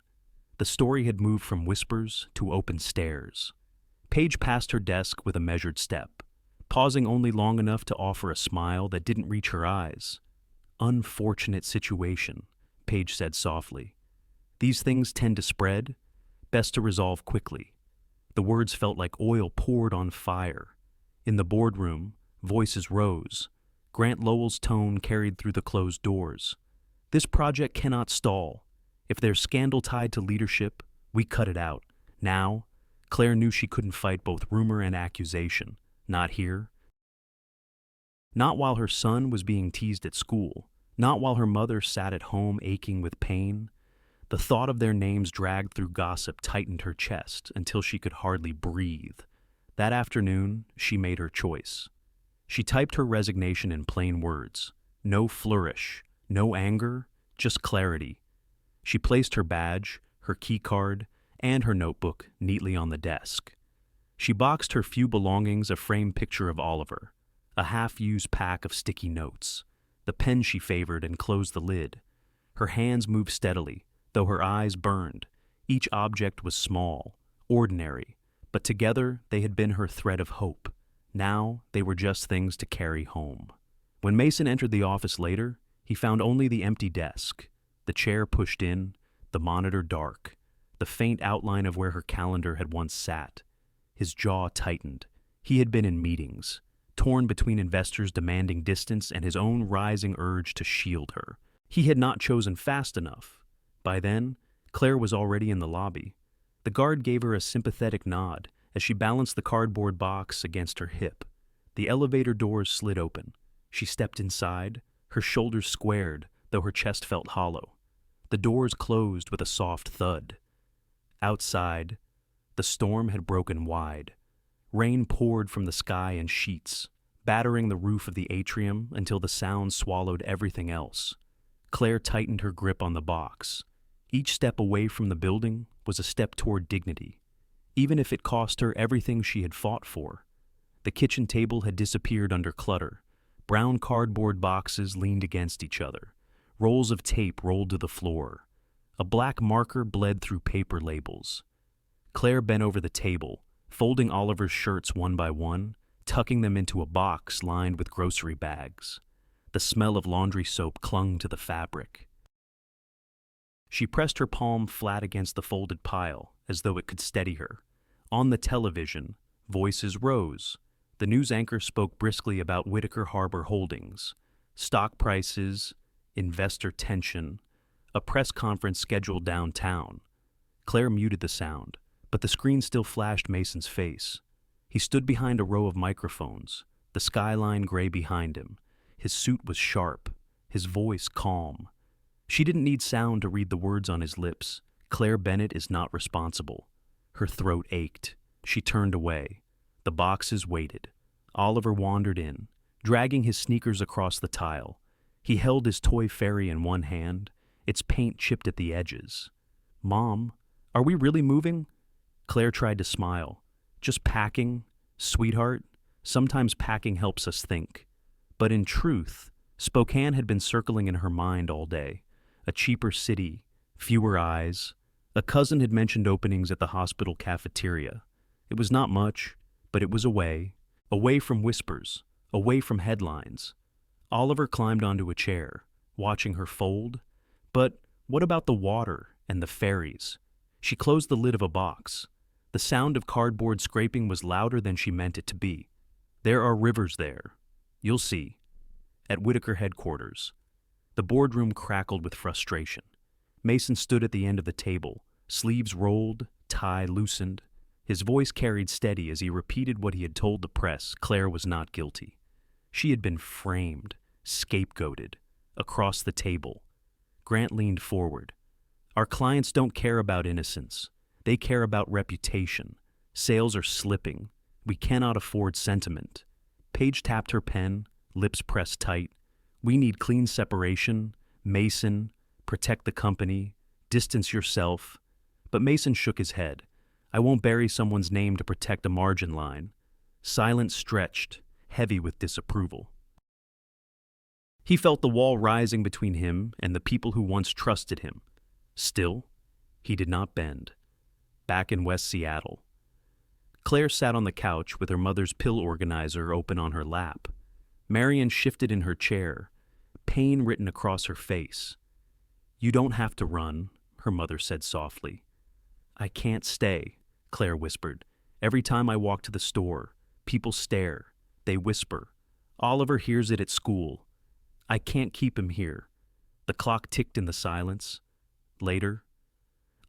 the story had moved from whispers to open stares. Paige passed her desk with a measured step, pausing only long enough to offer a smile that didn't reach her eyes. "Unfortunate situation," Paige said softly. "These things tend to spread. Best to resolve quickly." The words felt like oil poured on fire. In the boardroom, voices rose. Grant Lowell's tone carried through the closed doors. "This project cannot stall. If there's scandal tied to leadership, we cut it out. Now." Claire knew she couldn't fight both rumor and accusation. Not here. Not while her son was being teased at school. Not while her mother sat at home aching with pain. The thought of their names dragged through gossip tightened her chest until she could hardly breathe. That afternoon, she made her choice. She typed her resignation in plain words. No flourish, no anger, just clarity. She placed her badge, her key card, and her notebook neatly on the desk. She boxed her few belongings, a framed picture of Oliver, a half-used pack of sticky notes, the pen she favored, and closed the lid. Her hands moved steadily, though her eyes burned. Each object was small, ordinary, but together they had been her thread of hope. Now they were just things to carry home. When Mason entered the office later, he found only the empty desk, the chair pushed in, the monitor dark, the faint outline of where her calendar had once sat. His jaw tightened. He had been in meetings, torn between investors demanding distance and his own rising urge to shield her. He had not chosen fast enough. By then, Claire was already in the lobby. The guard gave her a sympathetic nod as she balanced the cardboard box against her hip. The elevator doors slid open. She stepped inside, her shoulders squared, though her chest felt hollow. The doors closed with a soft thud. Outside, the storm had broken wide. Rain poured from the sky in sheets, battering the roof of the atrium until the sound swallowed everything else. Claire tightened her grip on the box. Each step away from the building was a step toward dignity, even if it cost her everything she had fought for. The kitchen table had disappeared under clutter. Brown cardboard boxes leaned against each other. Rolls of tape rolled to the floor. A black marker bled through paper labels. Claire bent over the table, folding Oliver's shirts one by one, tucking them into a box lined with grocery bags. The smell of laundry soap clung to the fabric. She pressed her palm flat against the folded pile, as though it could steady her. On the television, voices rose. The news anchor spoke briskly about Whitaker Harbor Holdings, stock prices, investor tension, a press conference scheduled downtown. Claire muted the sound, but the screen still flashed Mason's face. He stood behind a row of microphones, the skyline gray behind him. His suit was sharp, his voice calm. She didn't need sound to read the words on his lips. Claire Bennett is not responsible. Her throat ached. She turned away. The boxes waited. Oliver wandered in, dragging his sneakers across the tile. He held his toy ferry in one hand, its paint chipped at the edges. "Mom, are we really moving?" Claire tried to smile. "Just packing, sweetheart. Sometimes packing helps us think." But in truth, Spokane had been circling in her mind all day. A cheaper city, fewer eyes. A cousin had mentioned openings at the hospital cafeteria. It was not much, but it was away from whispers, away from headlines. Oliver climbed onto a chair, watching her fold. But what about the water and the ferries? She closed the lid of a box. The sound of cardboard scraping was louder than she meant it to be. "There are rivers there. You'll see." At Whitaker headquarters. The boardroom crackled with frustration. Mason stood at the end of the table, sleeves rolled, tie loosened. His voice carried steady as he repeated what he had told the press: Claire was not guilty. She had been framed, scapegoated. Across the table, Grant leaned forward. "Our clients don't care about innocence. They care about reputation. Sales are slipping. We cannot afford sentiment." Paige tapped her pen, lips pressed tight. "We need clean separation. Mason, protect the company. Distance yourself." But Mason shook his head. "I won't bury someone's name to protect a margin line." Silence stretched, heavy with disapproval. He felt the wall rising between him and the people who once trusted him. Still, he did not bend. Back in West Seattle, Claire sat on the couch with her mother's pill organizer open on her lap. Marion shifted in her chair, pain written across her face. "You don't have to run," her mother said softly. "I can't stay," Claire whispered. "Every time I walk to the store, people stare. They whisper. Oliver hears it at school. I can't keep him here." The clock ticked in the silence. Later,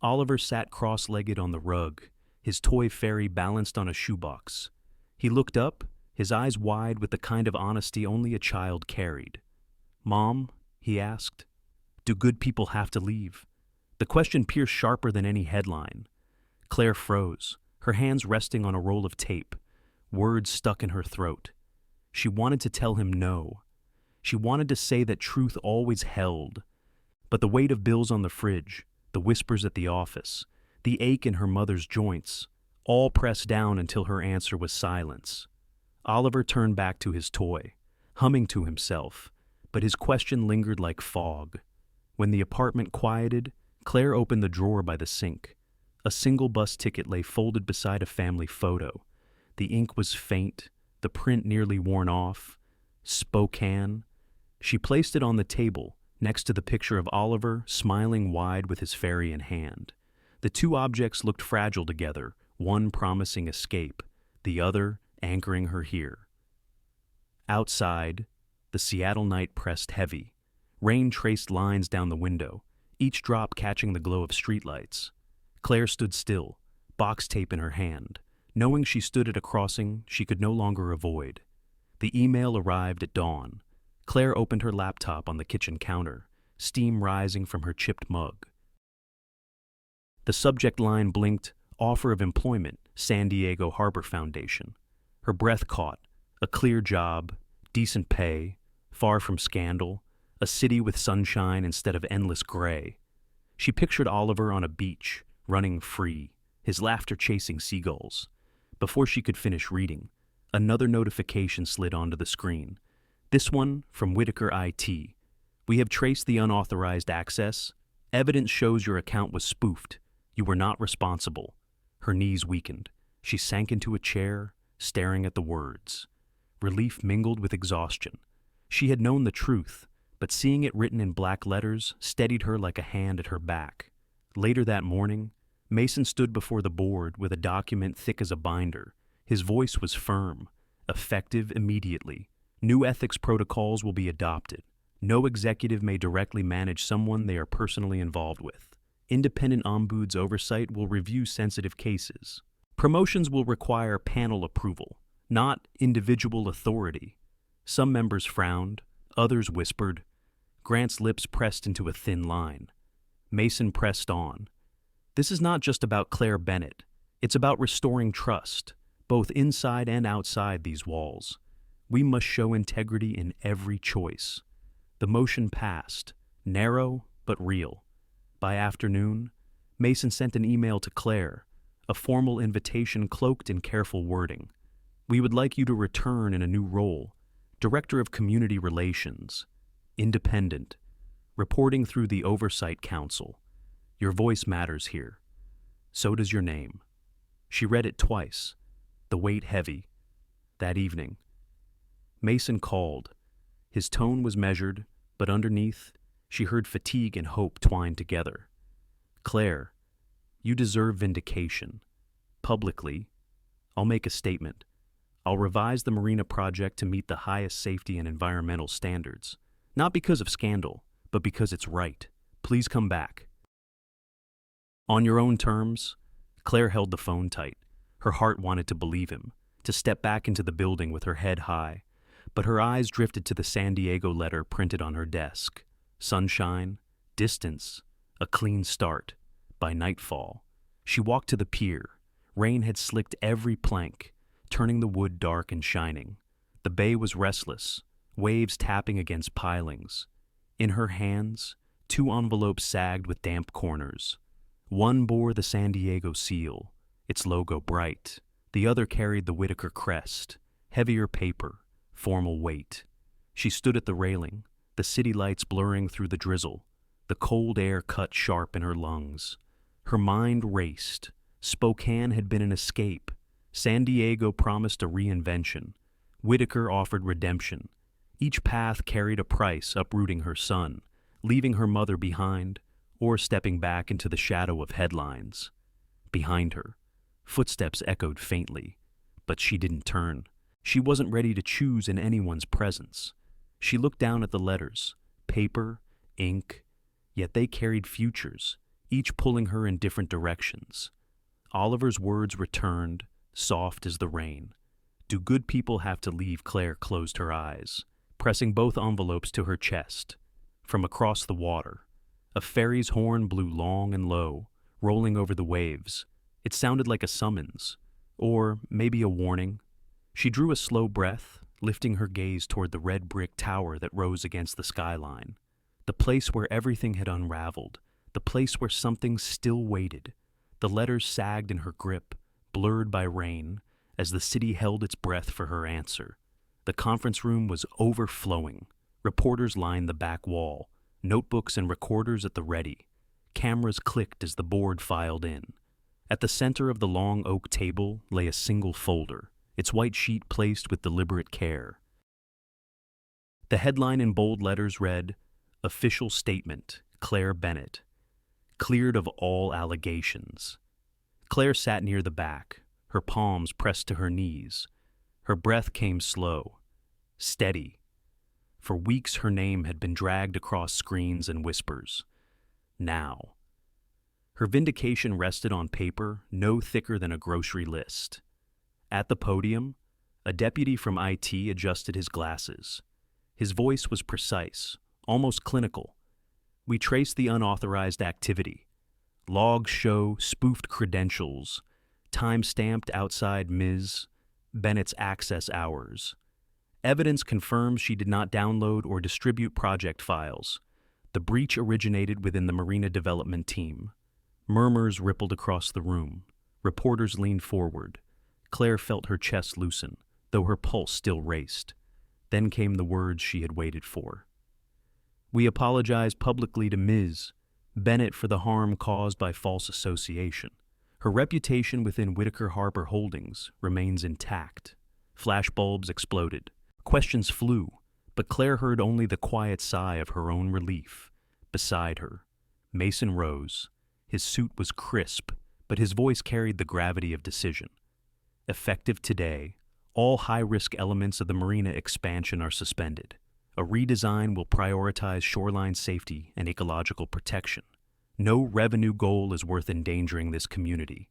Oliver sat cross-legged on the rug, his toy ferry balanced on a shoebox. He looked up, his eyes wide with the kind of honesty only a child carried. "Mom," he asked, "do good people have to leave?" The question pierced sharper than any headline. Claire froze, her hands resting on a roll of tape, words stuck in her throat. She wanted to tell him no. She wanted to say that truth always held. But the weight of bills on the fridge, the whispers at the office, the ache in her mother's joints, all pressed down until her answer was silence. Oliver turned back to his toy, humming to himself, but his question lingered like fog. When the apartment quieted, Claire opened the drawer by the sink. A single bus ticket lay folded beside a family photo. The ink was faint, the print nearly worn off. Spokane. She placed it on the table, next to the picture of Oliver, smiling wide with his ferry in hand. The two objects looked fragile together, one promising escape, the other anchoring her here. Outside, the Seattle night pressed heavy. Rain traced lines down the window, each drop catching the glow of streetlights. Claire stood still, box tape in her hand, knowing she stood at a crossing she could no longer avoid. The email arrived at dawn. Claire opened her laptop on the kitchen counter, steam rising from her chipped mug. The subject line blinked, "Offer of employment, San Diego Harbor Foundation." Her breath caught. A clear job, decent pay, far from scandal, a city with sunshine instead of endless gray. She pictured Oliver on a beach, running free, his laughter chasing seagulls. Before she could finish reading, another notification slid onto the screen. This one from Whitaker IT. "We have traced the unauthorized access. Evidence shows your account was spoofed. You were not responsible." Her knees weakened. She sank into a chair, staring at the words. Relief mingled with exhaustion. She had known the truth, but seeing it written in black letters steadied her like a hand at her back. Later that morning, Mason stood before the board with a document thick as a binder. His voice was firm, effective immediately. New ethics protocols will be adopted. No executive may directly manage someone they are personally involved with. Independent ombuds oversight will review sensitive cases. Promotions will require panel approval, not individual authority. Some members frowned, others whispered. Grant's lips pressed into a thin line. Mason pressed on. "This is not just about Claire Bennett. It's about restoring trust, both inside and outside these walls. We must show integrity in every choice. The motion passed, narrow but real. By afternoon, Mason sent an email to Claire, a formal invitation cloaked in careful wording. We would like you to return in a new role, Director of Community Relations, independent, reporting through the Oversight Council. Your voice matters here. So does your name. She read it twice, the weight heavy. That evening, Mason called. His tone was measured, but underneath, she heard fatigue and hope twined together. Claire, you deserve vindication. Publicly, I'll make a statement. I'll revise the marina project to meet the highest safety and environmental standards. Not because of scandal, but because it's right. Please come back. On your own terms, Claire held the phone tight. Her heart wanted to believe him, to step back into the building with her head high, but her eyes drifted to the San Diego letter printed on her desk. Sunshine, distance, a clean start. By nightfall, she walked to the pier. Rain had slicked every plank, turning the wood dark and shining. The bay was restless, waves tapping against pilings. In her hands, 2 envelopes sagged with damp corners. One bore the San Diego seal, its logo bright. The other carried the Whitaker crest, heavier paper, formal weight. She stood at the railing, the city lights blurring through the drizzle. The cold air cut sharp in her lungs. Her mind raced. Spokane had been an escape. San Diego promised a reinvention. Whitaker offered redemption. Each path carried a price, uprooting her son, leaving her mother behind, or stepping back into the shadow of headlines. Behind her, footsteps echoed faintly, but she didn't turn. She wasn't ready to choose in anyone's presence. She looked down at the letters, paper, ink, yet they carried futures, each pulling her in different directions. Oliver's words returned, soft as the rain. Do good people have to leave? Claire closed her eyes, pressing both envelopes to her chest. From across the water, a ferry's horn blew long and low, rolling over the waves. It sounded like a summons, or maybe a warning. She drew a slow breath, lifting her gaze toward the red brick tower that rose against the skyline. The place where everything had unraveled, the place where something still waited. The letters sagged in her grip, blurred by rain, as the city held its breath for her answer. The conference room was overflowing. Reporters lined the back wall, notebooks and recorders at the ready. Cameras clicked as the board filed in. At the center of the long oak table lay a single folder, its white sheet placed with deliberate care. The headline in bold letters read, Official Statement, Claire Bennett. Cleared of all allegations. Claire sat near the back, her palms pressed to her knees. Her breath came slow, steady. For weeks her name had been dragged across screens and whispers. Now. Her vindication rested on paper no thicker than a grocery list. At the podium, a deputy from IT adjusted his glasses. His voice was precise, almost clinical. We traced the unauthorized activity. Logs show spoofed credentials, time-stamped outside Ms. Bennett's access hours. Evidence confirms she did not download or distribute project files. The breach originated within the Marina Development team. Murmurs rippled across the room. Reporters leaned forward. Claire felt her chest loosen, though her pulse still raced. Then came the words she had waited for. We apologize publicly to Ms. Bennett for the harm caused by false association. Her reputation within Whitaker Harbor Holdings remains intact. Flashbulbs exploded. Questions flew, but Claire heard only the quiet sigh of her own relief. Beside her, Mason rose. His suit was crisp, but his voice carried the gravity of decision. Effective today, all high-risk elements of the marina expansion are suspended. A redesign will prioritize shoreline safety and ecological protection. No revenue goal is worth endangering this community.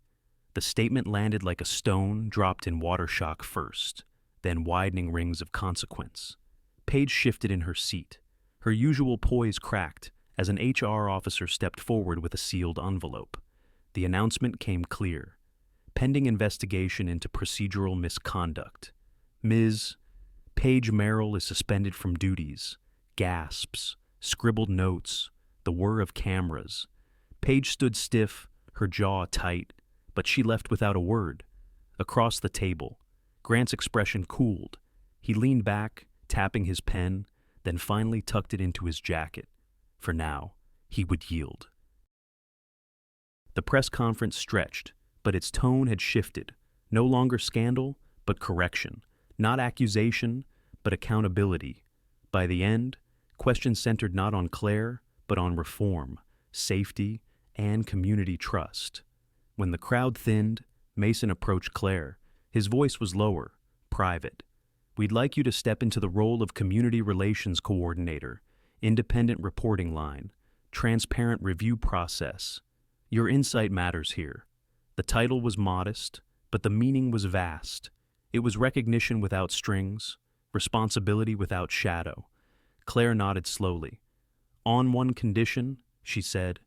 The statement landed like a stone dropped in water shock first, then widening rings of consequence. Paige shifted in her seat. Her usual poise cracked as an HR officer stepped forward with a sealed envelope. The announcement came clear. Pending investigation into procedural misconduct. Ms. Paige Merrill is suspended from duties. Gasps, scribbled notes, the whir of cameras. Paige stood stiff, her jaw tight, but she left without a word. Across the table, Grant's expression cooled. He leaned back, tapping his pen, then finally tucked it into his jacket. For now, he would yield. The press conference stretched, but its tone had shifted. No longer scandal, but correction. Not accusation, but accountability. By the end, questions centered not on Claire, but on reform, safety, and community trust. When the crowd thinned, Mason approached Claire. His voice was lower, private. "We'd like you to step into the role of Community Relations Coordinator, independent reporting line, transparent review process. Your insight matters here." The title was modest, but the meaning was vast. It was recognition without strings, responsibility without shadow. Claire nodded slowly. "On one condition," she said,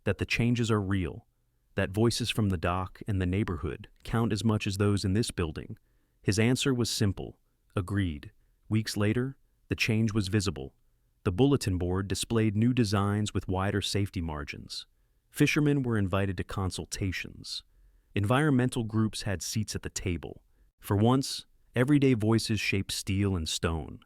"that the changes are real, that voices from the dock and the neighborhood count as much as those in this building." His answer was simple. Agreed. Weeks later, the change was visible. The bulletin board displayed new designs with wider safety margins. Fishermen were invited to consultations. Environmental groups had seats at the table. For once, everyday voices shaped steel and stone.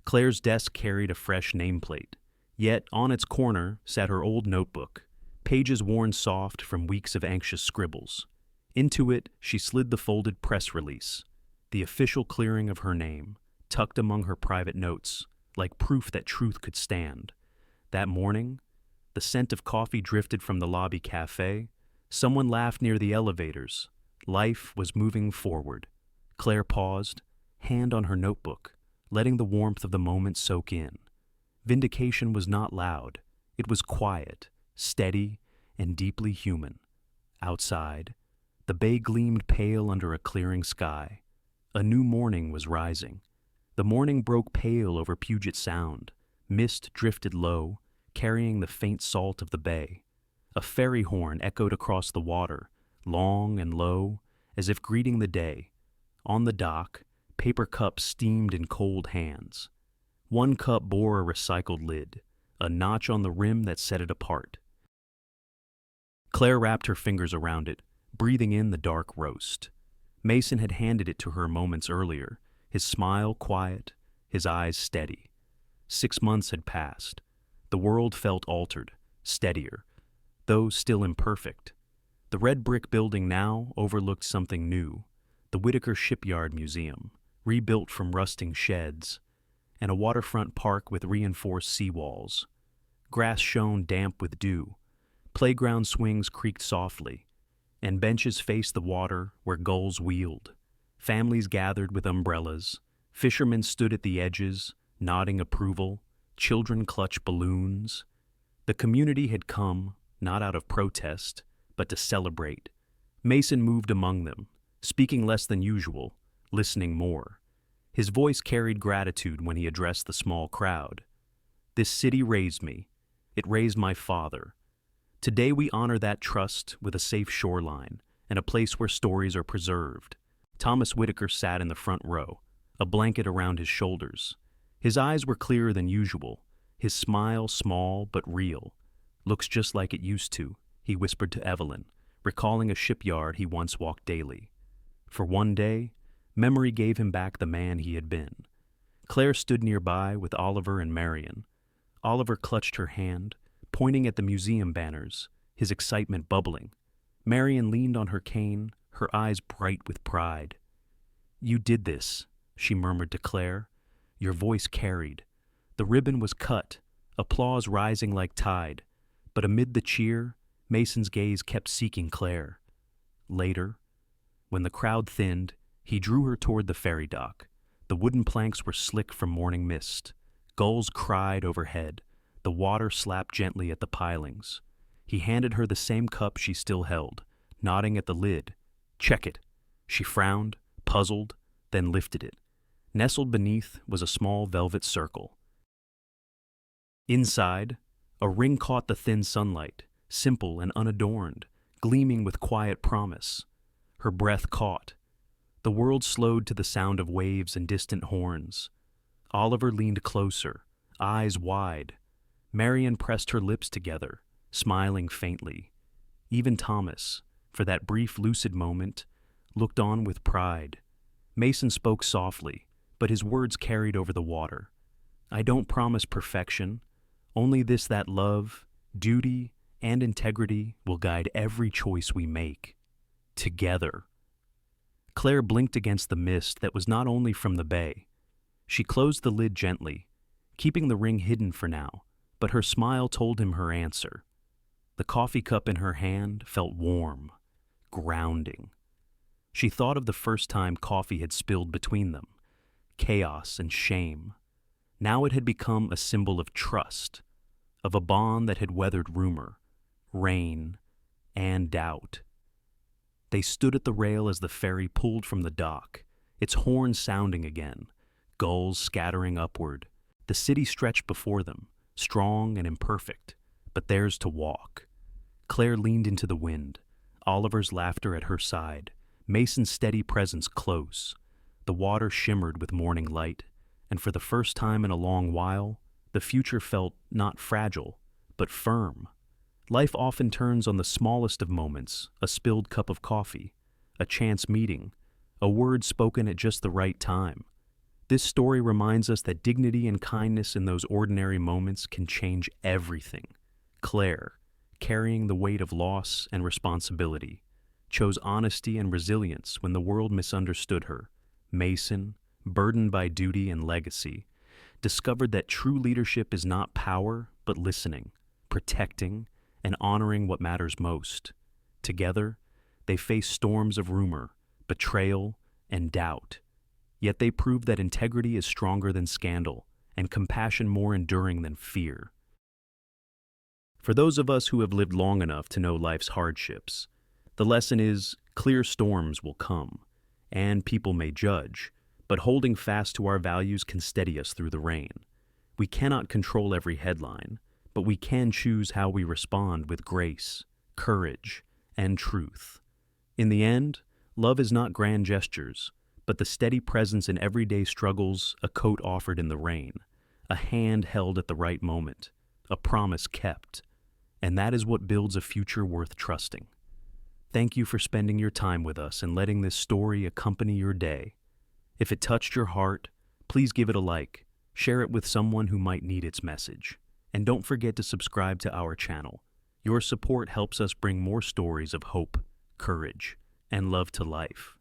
Claire's desk carried a fresh nameplate. Yet, on its corner, sat her old notebook, pages worn soft from weeks of anxious scribbles. Into it, she slid the folded press release, the official clearing of her name, tucked among her private notes, like proof that truth could stand. That morning, the scent of coffee drifted from the lobby cafe. Someone laughed near the elevators. Life was moving forward. Claire paused, hand on her notebook, letting the warmth of the moment soak in. Vindication was not loud. It was quiet, steady, and deeply human. Outside, the bay gleamed pale under a clearing sky. A new morning was rising. The morning broke pale over Puget Sound. Mist drifted low, carrying the faint salt of the bay. A ferry horn echoed across the water, long and low, as if greeting the day. On the dock, paper cups steamed in cold hands. One cup bore a recycled lid, a notch on the rim that set it apart. Claire wrapped her fingers around it, breathing in the dark roast. Mason had handed it to her moments earlier, his smile quiet, his eyes steady. 6 months had passed. The world felt altered, steadier, though still imperfect. The red brick building now overlooked something new. The Whitaker Shipyard Museum, rebuilt from rusting sheds, and a waterfront park with reinforced seawalls. Grass shone damp with dew. Playground swings creaked softly, and benches faced the water where gulls wheeled. Families gathered with umbrellas. Fishermen stood at the edges, nodding approval. Children clutched balloons. The community had come, not out of protest, but to celebrate. Mason moved among them, speaking less than usual, listening more. His voice carried gratitude when he addressed the small crowd. "This city raised me. It raised my father. Today we honor that trust with a safe shoreline and a place where stories are preserved." Thomas Whitaker sat in the front row, a blanket around his shoulders. His eyes were clearer than usual, his smile small but real. "Looks just like it used to," he whispered to Evelyn, recalling a shipyard he once walked daily. For one day, memory gave him back the man he had been. Claire stood nearby with Oliver and Marion. Oliver clutched her hand, pointing at the museum banners, his excitement bubbling. Marion leaned on her cane, her eyes bright with pride. "You did this," she murmured to Claire. Your voice carried. The ribbon was cut, applause rising like tide. But amid the cheer, Mason's gaze kept seeking Claire. Later, when the crowd thinned, he drew her toward the ferry dock. The wooden planks were slick from morning mist. Gulls cried overhead. The water slapped gently at the pilings. He handed her the same cup she still held, nodding at the lid. "Check it." She frowned, puzzled, then lifted it. Nestled beneath was a small velvet circle. Inside, a ring caught the thin sunlight, simple and unadorned, gleaming with quiet promise. Her breath caught. The world slowed to the sound of waves and distant horns. Oliver leaned closer, eyes wide. Marian pressed her lips together, smiling faintly. Even Thomas, for that brief lucid moment, looked on with pride. Mason spoke softly, but his words carried over the water. I don't promise perfection, only this that love, duty, and integrity will guide every choice we make. Together. Claire blinked against the mist that was not only from the bay. She closed the lid gently, keeping the ring hidden for now, but her smile told him her answer. The coffee cup in her hand felt warm, grounding. She thought of the first time coffee had spilled between them, chaos and shame. Now it had become a symbol of trust, of a bond that had weathered rumor, rain, and doubt. They stood at the rail as the ferry pulled from the dock, its horn sounding again, gulls scattering upward. The city stretched before them, strong and imperfect, but theirs to walk. Claire leaned into the wind, Oliver's laughter at her side, Mason's steady presence close. The water shimmered with morning light, and for the first time in a long while, the future felt not fragile, but firm. Life often turns on the smallest of moments, a spilled cup of coffee, a chance meeting, a word spoken at just the right time. This story reminds us that dignity and kindness in those ordinary moments can change everything. Claire, carrying the weight of loss and responsibility, chose honesty and resilience when the world misunderstood her. Mason, burdened by duty and legacy, discovered that true leadership is not power, but listening, protecting, and honoring what matters most. Together, they faced storms of rumor, betrayal, and doubt. Yet they proved that integrity is stronger than scandal, and compassion more enduring than fear. For those of us who have lived long enough to know life's hardships, the lesson is clear storms will come, and people may judge, but holding fast to our values can steady us through the rain. We cannot control every headline, but we can choose how we respond with grace, courage, and truth. In the end, love is not grand gestures, but the steady presence in everyday struggles, a coat offered in the rain, a hand held at the right moment, a promise kept, and that is what builds a future worth trusting. Thank you for spending your time with us and letting this story accompany your day. If it touched your heart, please give it a like, share it with someone who might need its message, and don't forget to subscribe to our channel. Your support helps us bring more stories of hope, courage, and love to life.